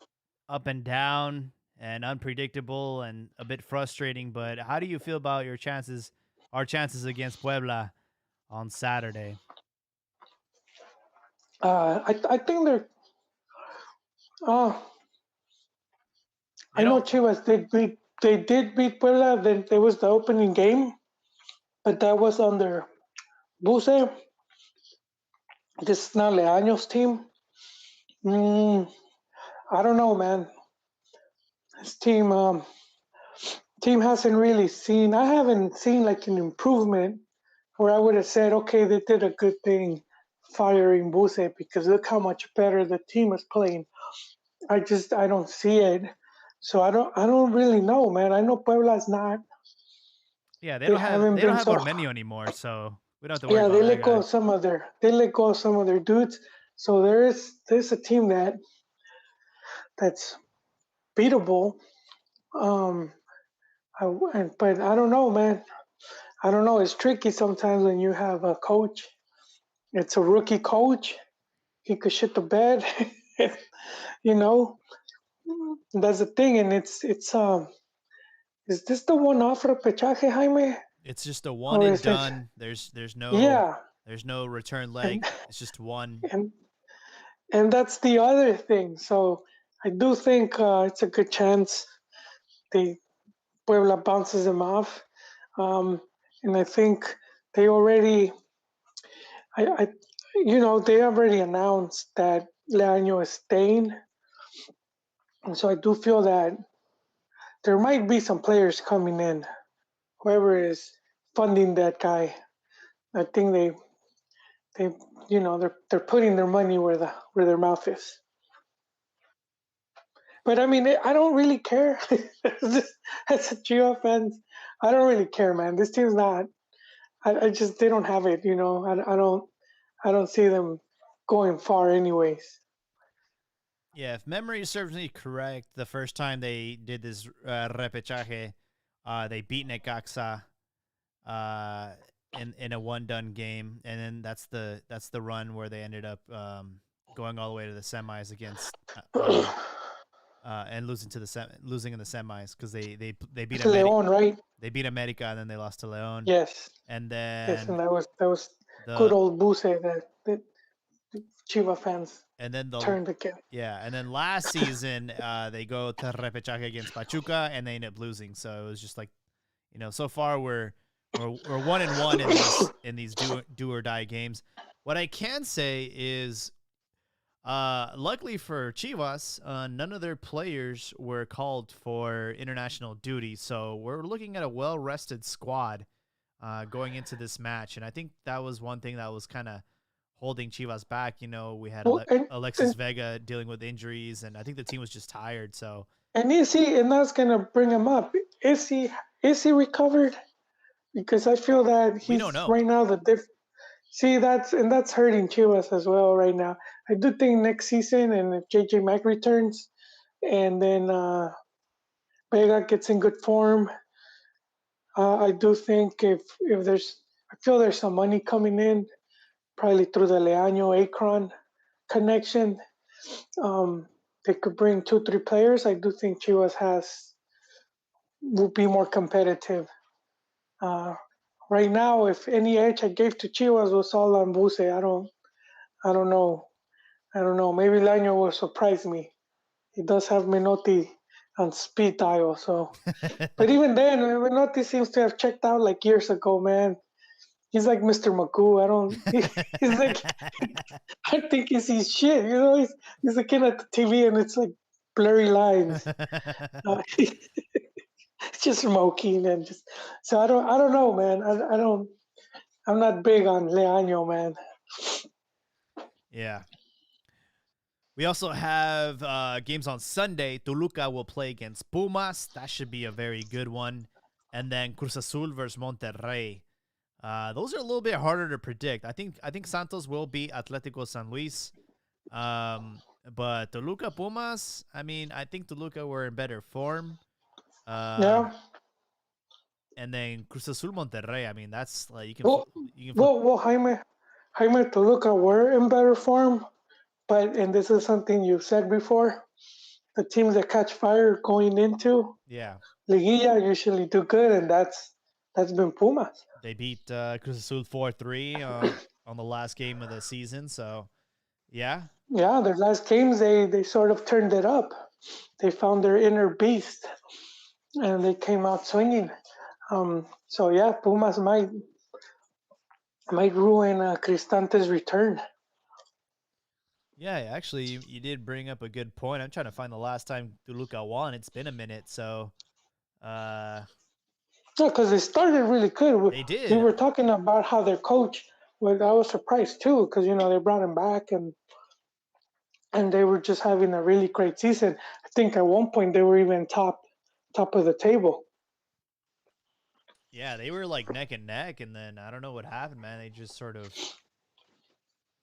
up and down and unpredictable and a bit frustrating, but how do you feel about our chances against Puebla on Saturday? I think they're. Uh, They I know don't. Chivas they did beat Puebla. Then there was the opening game, but that was under Buse. This is not Leaño's team. Mm, I don't know, man. His team hasn't really seen. I haven't seen like an improvement where I would have said, okay, they did a good thing firing Buse because look how much better the team is playing. I don't see it. So I don't really know, man. I know Puebla's not. Yeah, They haven't they don't been have so. Ormenio anymore, so we don't have to worry Yeah, about they that let go guy. of they let go of some of there's dudes. So there's a team that's beatable. Um, but I don't know, man. I don't know. It's tricky sometimes when you have a coach. It's a rookie coach. He could shit the bed. you know, that's the thing. And it's. Is this the one off repechaje, Jaime? It's just a one Or and is it? done. Yeah, There's no return and leg. It's just one. and and that's the other thing. So I do think it's a good chance the Puebla bounces them off, um, and I think they already, I they already announced that Leaño is staying, and so I do feel that there might be some players coming in. Whoever is funding that guy, I think they they're putting their money where their mouth is. But I mean, I don't really care. As a Gio fans, I don't really care, man. This team's not. I just they don't have it. I don't see them going far, anyways. Yeah, if memory serves me correct, the first time they did this repechaje, they beat Necaxa uh, in a one done game, and then that's the run where they ended up going all the way to the semis against and losing in the semis because they beat Leon, right? they beat America and then they lost to Leon, Yes, and yes, and then that was good the old Buse that Chiva fans and then the turned again. yeah, and then last season they go to repechaje against Pachuca and they end up losing. So it was just like, so far we're 1-1 in these do or die games. What I can say is, luckily for Chivas, none of their players were called for international duty, so we're looking at a well rested squad going into this match, and I think that was one thing that was kind of holding Chivas back. We had Well, and Alexis and Vega dealing with injuries, and I think the team was just tired. So and and that's gonna bring him up. Is he recovered? Because I feel that we don't he's know. right now the See, that's hurting Chivas as well right now. I do think next season, and if JJ Mack returns, and then Vega gets in good form, I do think if I feel there's some money coming in, probably through the Leaño Akron connection. Um, they could bring 2, 3 players. I do think Chivas will be more competitive. Uh, right now, if any edge I gave to Chivas was all on Buse, I don't know. I don't know. Maybe Leaño will surprise me. He does have Menotti on speed dial. So, but even then, Menotti seems to have checked out like years ago, man. He's like Mr. Magoo. I don't. He's like I think he sees shit. He's looking at the TV and it's like blurry lines. He's just smoking and just. So I don't know, man. I don't. I'm not big on Leaño, man. Yeah. We also have games on Sunday. Toluca will play against Pumas. That should be a very good one. And then Cruz Azul versus Monterrey. Those are a little bit harder to predict. I think Santos will beat Atlético San Luis. But Toluca Pumas, I mean, I think Toluca were in better form. Uh, Yeah. and then Cruz Azul Monterrey. I mean, that's like Well, you can flip. well, Jaime Toluca were in better form, but and this is something you said before. The teams that catch fire going into Yeah, Liguilla usually do good, and that's been Pumas. they beat Cruz Azul 4-3 on the last game of the season. So yeah, Yeah, their last games they sort of turned it up. They found their inner beast, and they came out swinging. So yeah, Pumas might ruin Cristante's return. yeah. Actually, you did bring up a good point. I'm trying to find the last time Toluca won. It's been a minute, so uh, Yeah, because they started really good. We, they we did. were talking about how their coach. Well, I was surprised too, because they brought him back and they were just having a really great season. I think at one point they were even top of the table. Yeah, they were like neck and neck, and then I don't know what happened, man. They just sort of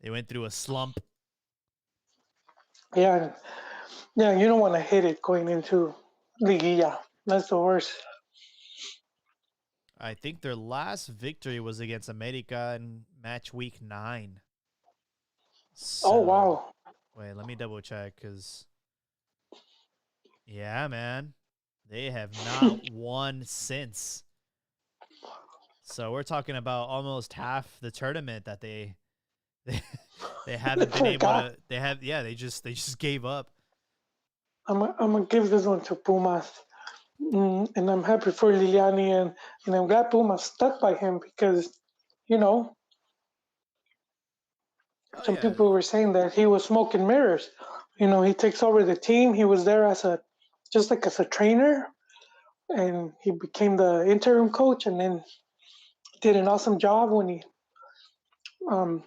they went through a slump. Yeah, yeah. You don't want to hit it going into Liguilla. That's the worst. I think their last victory was against America in match week 9. Oh So wow. wait, let me double check because yeah, man, they have not won since. So we're talking about almost half the tournament that they, they haven't been able Forgot. to. They just gave up. I'm gonna give this one to Pumas. And I'm happy for Liliani, and I'm glad Pumas stuck by him because, you know, Oh some yeah, people were saying that he was smoke and mirrors. He takes over the team. He was there just like as a trainer, and he became the interim coach, and then did an awesome job when he um,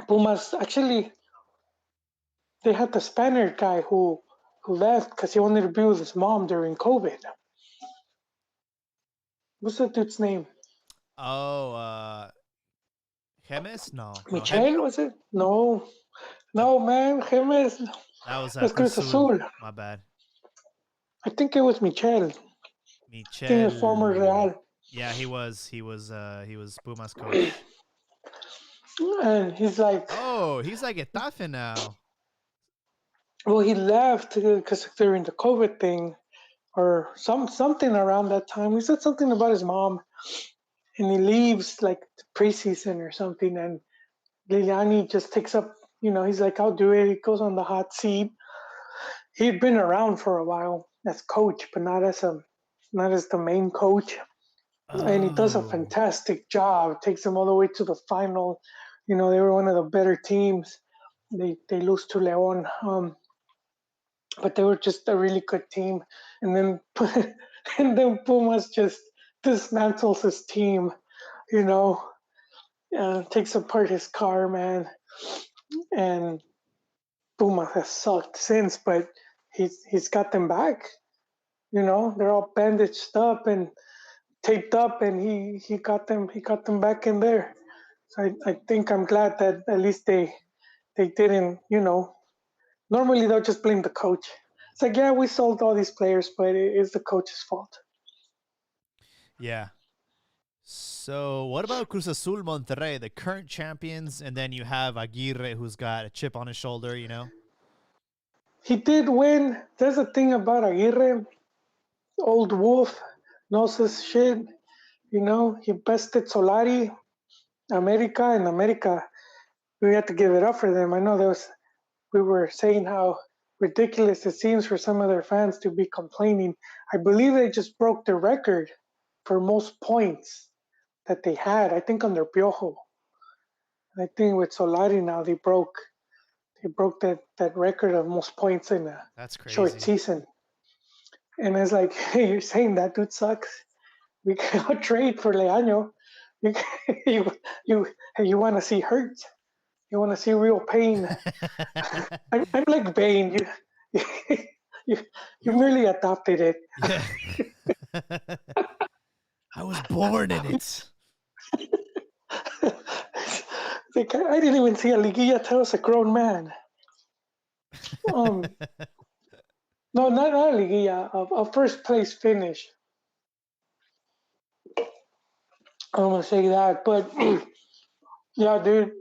Pumas actually they had the Spaniard guy who left because he wanted to be with his mom during COVID. What's that dude's name? Oh, Chemis? No, Michel was it? No, that, no man, Jimenez. that was That's Cruz Cruz Azul. Azul. My bad. I think it was Michel. I think the former Michel. Real. Yeah, he was Puma's coach. And he's like, Oh, he's like Getafe now. well, he left because during the COVID thing or something around that time. He said something about his mom, and he leaves like the preseason or something. And Liliani just takes up. He's like, I'll do it. He goes on the hot seat. He'd been around for a while as coach, but not as the main coach. And he does a Oh. fantastic job. Takes them all the way to the final. They were one of the better teams. They lose to Leon, but they were just a really good team. And then and then Pumas just dismantles his team. You know, takes apart his car, man, and Pumas has sucked since, but he's got them back. They're all bandaged up and taped up, and he got them back in there. So I think I'm glad that at least they didn't. Normally they'll just blame the coach. It's like, yeah, we sold all these players, but it is the coach's fault. Yeah. So what about Cruz Azul Monterrey, the current champions, and then you have Aguirre who's got a chip on his shoulder. He did win. There's a thing about Aguirre, old wolf, knows his shit. He bested Solari, America, and America. We had to give it up for them. I know we were saying how ridiculous it seems for some of their fans to be complaining. I believe they just broke the record for most points that they had. I think under Piojo. I think with Solari now they broke that record of most points in a That's short crazy. season. And it's like, hey, you're saying that dude sucks. We cannot trade for Leaño. You you you want to see hurt. You want to see real pain. I'm like Bane. You you you merely adopted it. Yeah. I was born in it. Like I didn't even see a liguilla tell us a grown man. Um, no, not a liguilla. A first place finish. I'm gonna say that, but yeah, dude.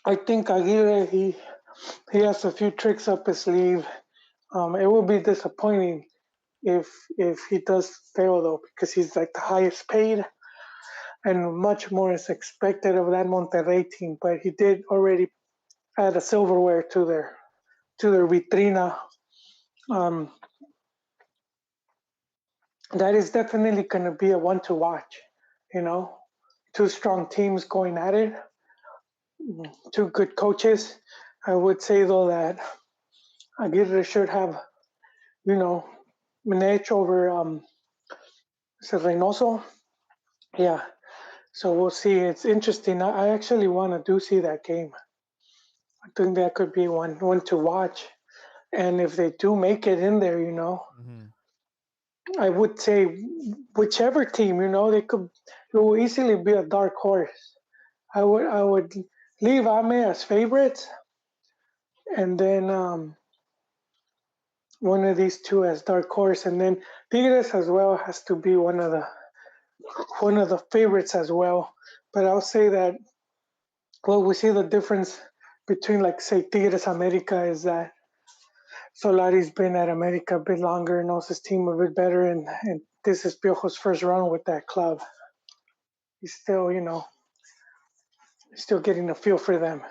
I think Aguirre he has a few tricks up his sleeve. It will be disappointing if he does fail though, because he's like the highest paid, and much more is expected of that Monterrey team. But he did already add a silverware to their vitrina. Um, that is definitely going to be a one to watch. You know, two strong teams going at it, two good coaches. I would say though that Aguirre should have, you know, an edge over Reynoso. Yeah, so we'll see. It's interesting. I actually want to do see that game. I think that could be one to watch. And if they do make it in there, Hmm. I would say whichever team, it will easily be a dark horse. I would leave Ame as favorites, and then one of these two as dark horse, and then Tigres as well has to be one of the favorites as well. But I'll say that we see the difference between like say Tigres America is that Solari's been at America a bit longer, knows his team a bit better, and this is Piojo's first run with that club. He's still, still getting a feel for them.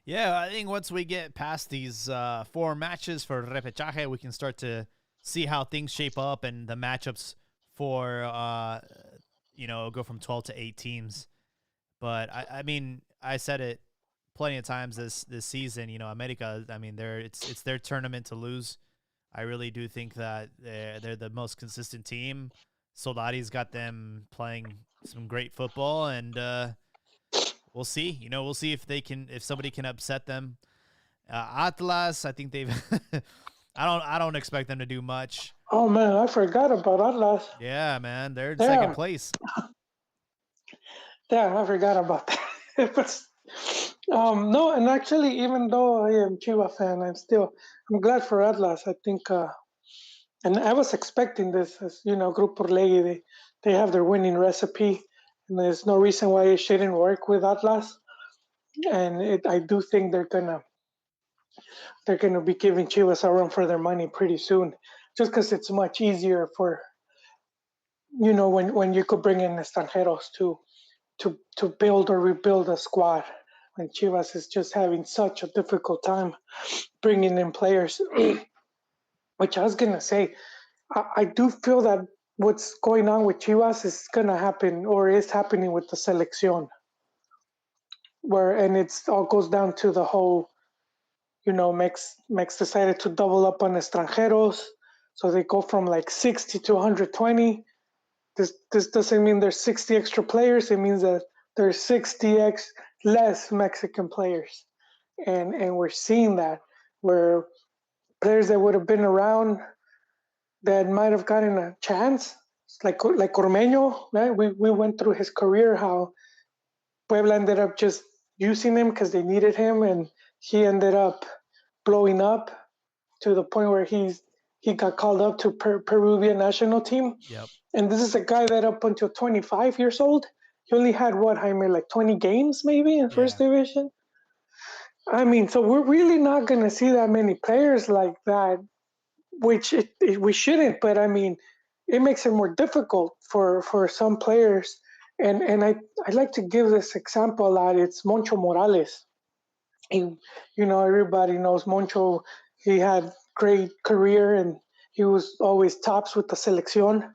Yeah, I think once we get past these four matches for repechaje, we can start to see how things shape up and the matchups for go from 12 to 8 teams. But I mean, I said it plenty of times this season. America. I mean, it's their tournament to lose. I really do think that they're the most consistent team. Soldati's got them playing some great football, and we'll see. We'll see if somebody can upset them. Atlas, I think they've. I don't expect them to do much. Oh man, I forgot about Atlas. Yeah, man, they're in second Damn, place. damn, I forgot about that. No, and actually, even though I am Chiva fan, I'm glad for Atlas. I think, and I was expecting this, as Grupo Orlegui, they have their winning recipe, and there's no reason why it shouldn't work with Atlas. And I do think they're gonna be giving Chivas a run for their money pretty soon, just because it's much easier for when you could bring in extranjeros to build or rebuild a squad. When Chivas is just having such a difficult time bringing in players, which I was gonna say, I do feel that what's going on with Chivas is gonna happen or is happening with the selección, and it's all goes down to the whole Mex decided to double up on extranjeros, so they go from like 60 to 120. This doesn't mean there's 60 extra players. It means that there's 60x less Mexican players, and we're seeing that where players that would have been around that might have gotten a chance, like Ormeño, right? We went through his career how Puebla ended up just using him because they needed him, and he ended up blowing up to the point where he got called up to Peruvian national team. Yep. And this is a guy that up until 25 years old, he only had what, Jaime, like 20 games maybe in first Yeah. division. I mean, so we're really not going to see that many players like that, which we shouldn't. But I mean, it makes it more difficult for some players. And I like to give this example that it's Moncho Morales. He, everybody knows Moncho. He had great career and he was always tops with the selección.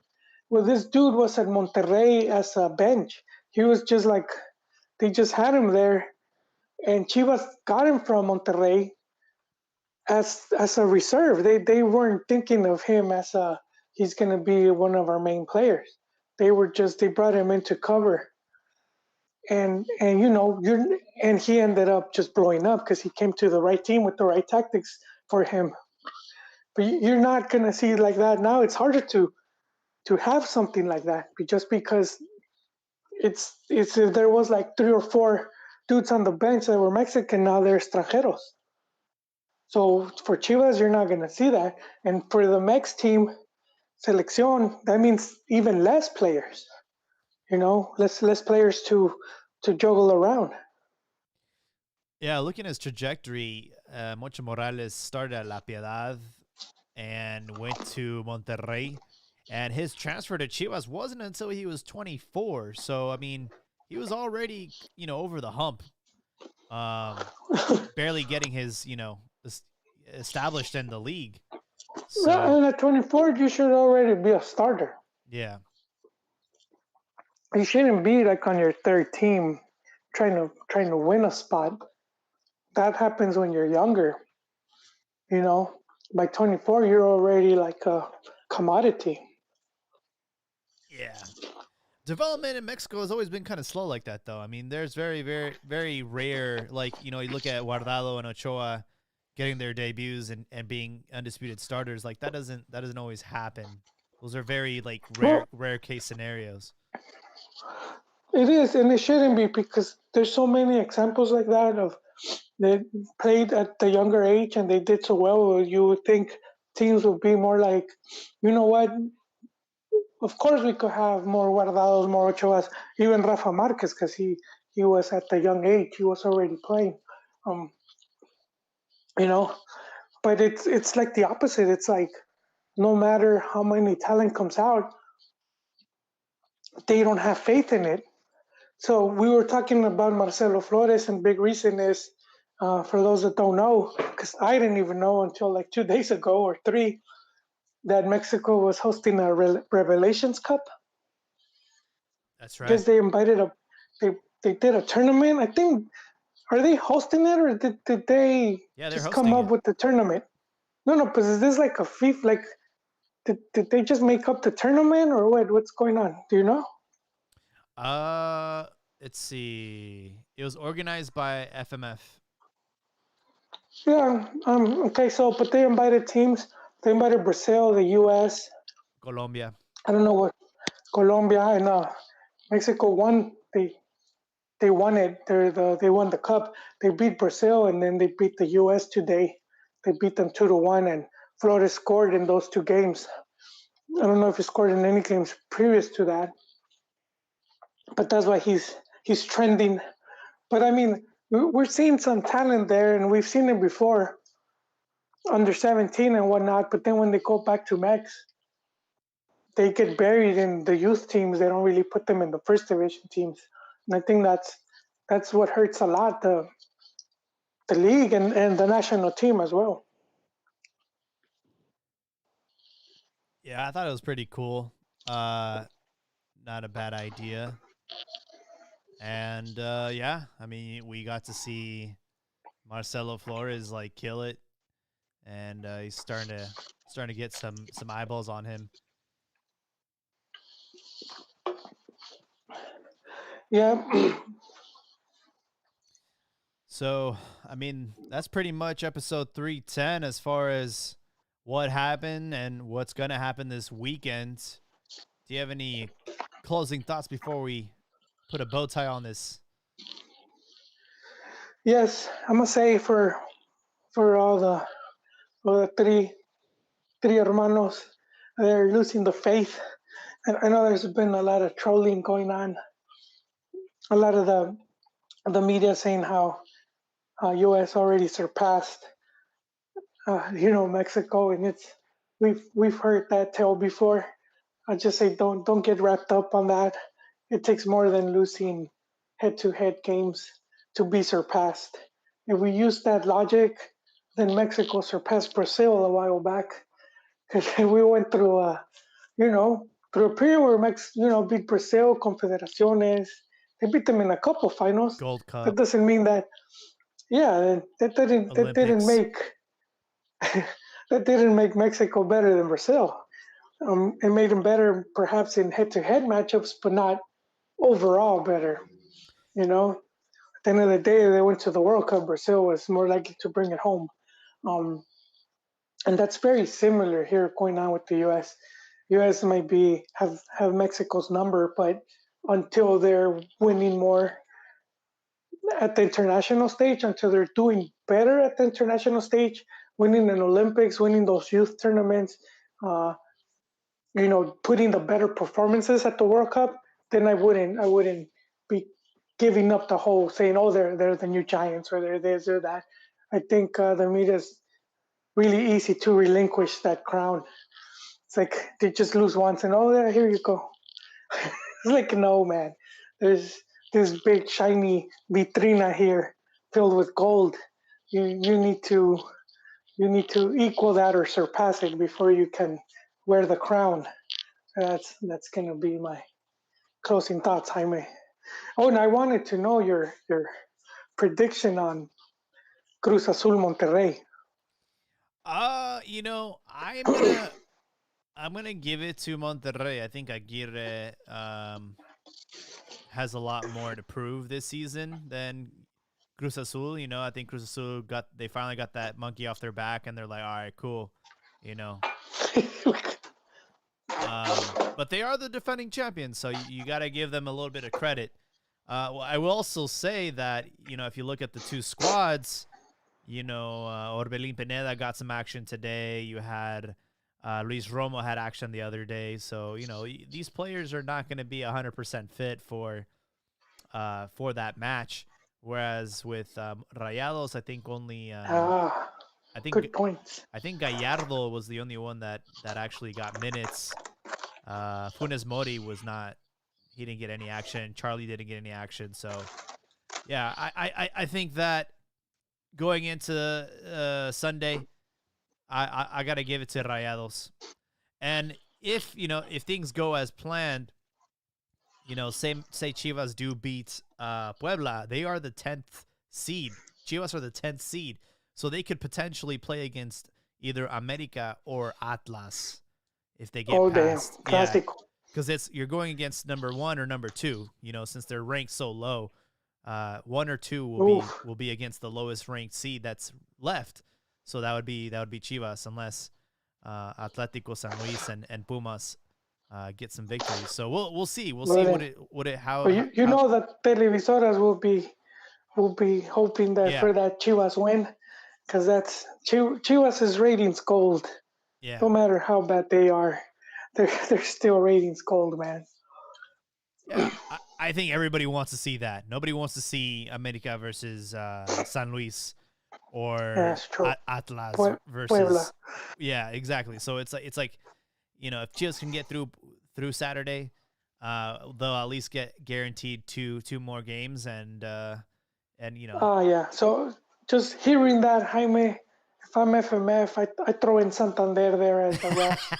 Well, this dude was at Monterrey as a bench. He was just like they just had him there, and Chivas got him from Monterrey as a reserve. They weren't thinking of him as a he's going to be one of our main players. They brought him in to cover, and and he ended up just blowing up because he came to the right team with the right tactics for him. But you're not going to see it like that now. It's harder to have something like that just because it's if there was like three or four dudes on the bench that were Mexican, now they're extranjeros. So for Chivas, you're not going to see that. And for the next team, selección, that means even less players. Less players to juggle around. Yeah, looking at his trajectory, Mocho Morales started at La Piedad and went to Monterrey. And his transfer to Chivas wasn't until he was 24. So, I mean, he was already, over the hump, barely getting his, established in the league. Yeah, So, and at 24, you should already be a starter. yeah. You shouldn't be like on your third team trying to win a spot. That happens when you're younger. You know, by 24, you're already like a commodity. Yeah. Development in Mexico has always been kind of slow like that, though. I mean, there's very, very, very rare, like, you look at Guardado and Ochoa getting their debuts and being undisputed starters. Like, that doesn't always happen. Those are very, like, Well, rare case scenarios. it is, and it shouldn't be because there's so many examples like that of they played at the younger age and they did so well. You would think teams would be more like, you know what? Of course, we could have more Guardados, more Ochoas, even Rafa Marquez, because he was at the young age. He was already playing. Um, you know, but it's like the opposite. It's like no matter how many talent comes out, they don't have faith in it. So we were talking about Marcelo Flores, and big reason is for those that don't know, because I didn't even know until like 2 days ago or three that Mexico was hosting a Revelations Cup. That's I right. guess they they did a tournament. I think are they hosting it or did they Yeah, they're just come hosting up it. with the tournament? No, but is this like a FIFA? Like did they just make up the tournament or what? What's going on? Do you know? Uh, let's see. It was organized by FMF, Yeah. Okay. So, but they invited teams. They invited Brazil, the U.S. Colombia. I don't know what Colombia and Mexico won. They won it. They won the cup. They beat Brazil and then they beat the U.S. today. They beat them 2-1, and Flores scored in those two games. I don't know if he scored in any games previous to that, but that's why he's trending. But I mean, we're seeing some talent there, and we've seen it before, under 17 and whatnot. But then when they go back to Mex, they get buried in the youth teams. They don't really put them in the first division teams, and I think that's what hurts a lot the league and the national team as well. Yeah, I thought it was pretty cool. Uh, Not a bad idea. And yeah, I mean, we got to see Marcelo Flores like kill it, and he's starting to get some eyeballs on him. Yeah, So, I mean, that's pretty much episode 310 as far as what happened and what's going to happen this weekend. Do you have any closing thoughts before we put a bow tie on this? yes, I'm gonna say for all the three hermanos, they're losing the faith. And I know there's been a lot of trolling going on. A lot of the media saying how U.S. already surpassed Mexico, and we've heard that tale before. I just say don't get wrapped up on that. it takes more than losing head-to-head games to be surpassed. If we use that logic, then Mexico surpassed Brazil a while back because we went through through a period where beat Brazil, Confederaciones. They beat them in a couple finals. Gold That Cup, doesn't mean that. Yeah, that didn't Olympics. make that didn't make Mexico better than Brazil. It made them better, perhaps in head-to-head matchups, but not overall better. You know, at the end of the day, they went to the World Cup. Brazil was more likely to bring it home, um, and that's very similar here going on with the U.S. U.S. might be have Mexico's number, but until they're winning more at the international stage, until they're doing better at the international stage, winning an Olympics, winning those youth tournaments, uh, putting the better performances at the World Cup, then I wouldn't be giving up the whole saying, oh, they're the new giants or they're this or that. I think the media's really easy to relinquish that crown. It's like they just lose once and oh, yeah, here you go. It's like no, man. There's this big shiny vitrina here filled with gold. You need to equal that or surpass it before you can wear the crown. That's gonna be my closing thoughts, Jaime. Oh, and I wanted to know your prediction on Cruz Azul Monterrey. I'm gonna give it to Monterrey. I think Aguirre has a lot more to prove this season than Cruz Azul. I think Cruz Azul they finally got that monkey off their back, and they're like, all right, cool. You know, but they are the defending champions, so you got to give them a little bit of credit. Well, I will also say that if you look at the two squads, Orbelin Pineda got some action today. You had Luis Romo had action the other day, so these players are not going to be 100% fit for that match. Whereas with Rayados, I think only Ah, I think good points. I think Gallardo was the only one that actually got minutes. Funes Mori was not. He didn't get any action. Charlie didn't get any action. So yeah, I think that going into Sunday, I got to give it to Rayados. And if things go as planned, say Chivas do beat Puebla, they are the 10th seed. Chivas are the 10th seed, so they could potentially play against either America or Atlas if they get Oh damn, past. Yeah, classic. because you're going against number 1 or number 2. Since they're ranked so low, 1 or 2 Oof. will be against the lowest ranked seed that's left. So that would be Chivas, unless Atlético San Luis and Pumas get some victories. So we'll see. We'll see But, what it but how you know that televisoras will be hoping that yeah, for that Chivas win, because that's Chivas' ratings gold. yeah, No matter how bad they are, they're still ratings gold, man. yeah. I think everybody wants to see that. Nobody wants to see America versus San Luis or That's true. Atlas Puebla. versus. Yeah, exactly. So it's like if Chivas can get through Saturday, they'll at least get guaranteed two more games, and Yeah. So just hearing that, Jaime, if I'm FMF, I throw in Santander there as a ref.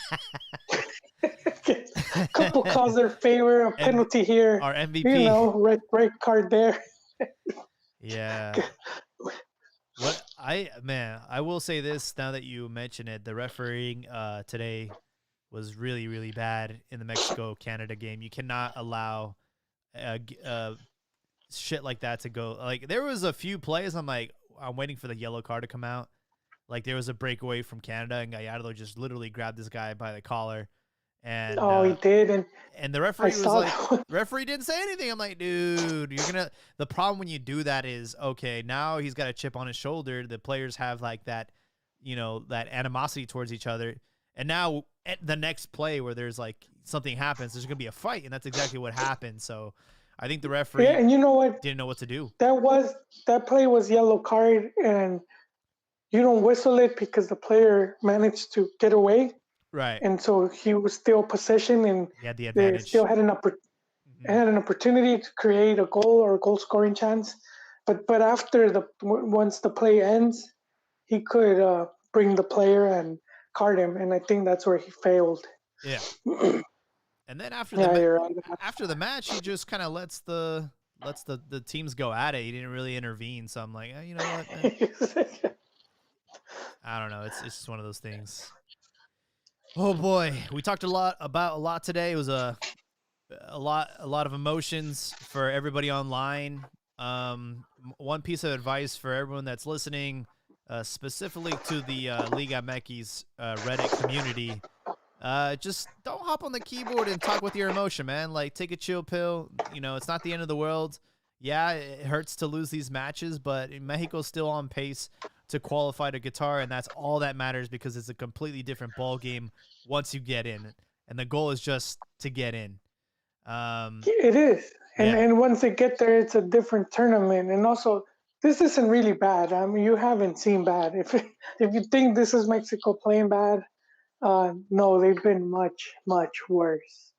Couple calls their favor, a and penalty here, our MVP. red card there. Yeah. I will say this now that you mention it, the refereeing today was really, really bad in the Mexico Canada game. You cannot allow shit like that to go. Like there was a few plays I'm waiting for the yellow card to come out. Like there was a breakaway from Canada and Gallardo just literally grabbed this guy by the collar, and Oh, he did, and the I referee was saw like, that one. the referee didn't say anything. I'm like, dude, the problem when you do that is, okay, now he's got a chip on his shoulder. The players have like that, that animosity towards each other. And now at the next play where there's like something happens, there's going to be a fight. And that's exactly what happened. So I think the Yeah, referee and you know what? didn't know what to do. That play was yellow card, and you don't whistle it because the player managed to get away, Right. and so he was still possession, and He had the they still advantage. had an opportunity. Mm. had an opportunity to create a goal or a goal scoring chance, but after once the play ends, he could bring the player and card him, and I think that's where he failed. Yeah. And then Yeah, you're right. after the match, he just kind of lets the teams go at it. He didn't really intervene. So I'm like, you know what? I don't know. It's just one of those things. Oh boy, we talked about a lot today. It was a lot of emotions for everybody online. One piece of advice for everyone that's listening, specifically to the Liga MX Reddit community. Just don't hop on the keyboard and talk with your emotion, man. Like, take a chill pill. You know, it's not the end of the world. Yeah, it hurts to lose these matches, but Mexico's still on pace to qualify to Qatar, and that's all that matters because it's a completely different ball game once you get in, and the goal is just to get in. It is, and Yeah, once they get there, it's a different tournament. And also, this isn't really bad. I mean, you haven't seen bad. If you think this is Mexico playing bad, no, they've been much worse.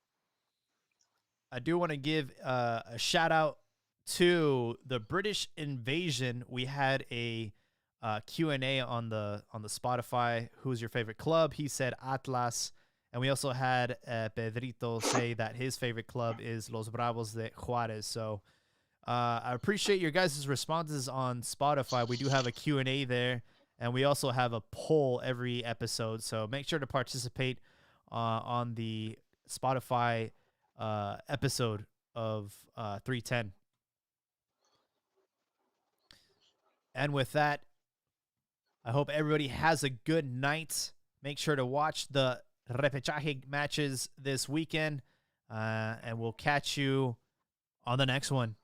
I do want to give a shout out to the British invasion. We had a Q&A on the Spotify. Who's your favorite club? He said Atlas. And we also had Pedrito say that his favorite club is Los Bravos de Juarez. So I appreciate your guys' responses on Spotify. We do have a Q&A there. And we also have a poll every episode. So make sure to participate on the Spotify episode of 310. And with that, I hope everybody has a good night. Make sure to watch the repechaje matches this weekend, and we'll catch you on the next one.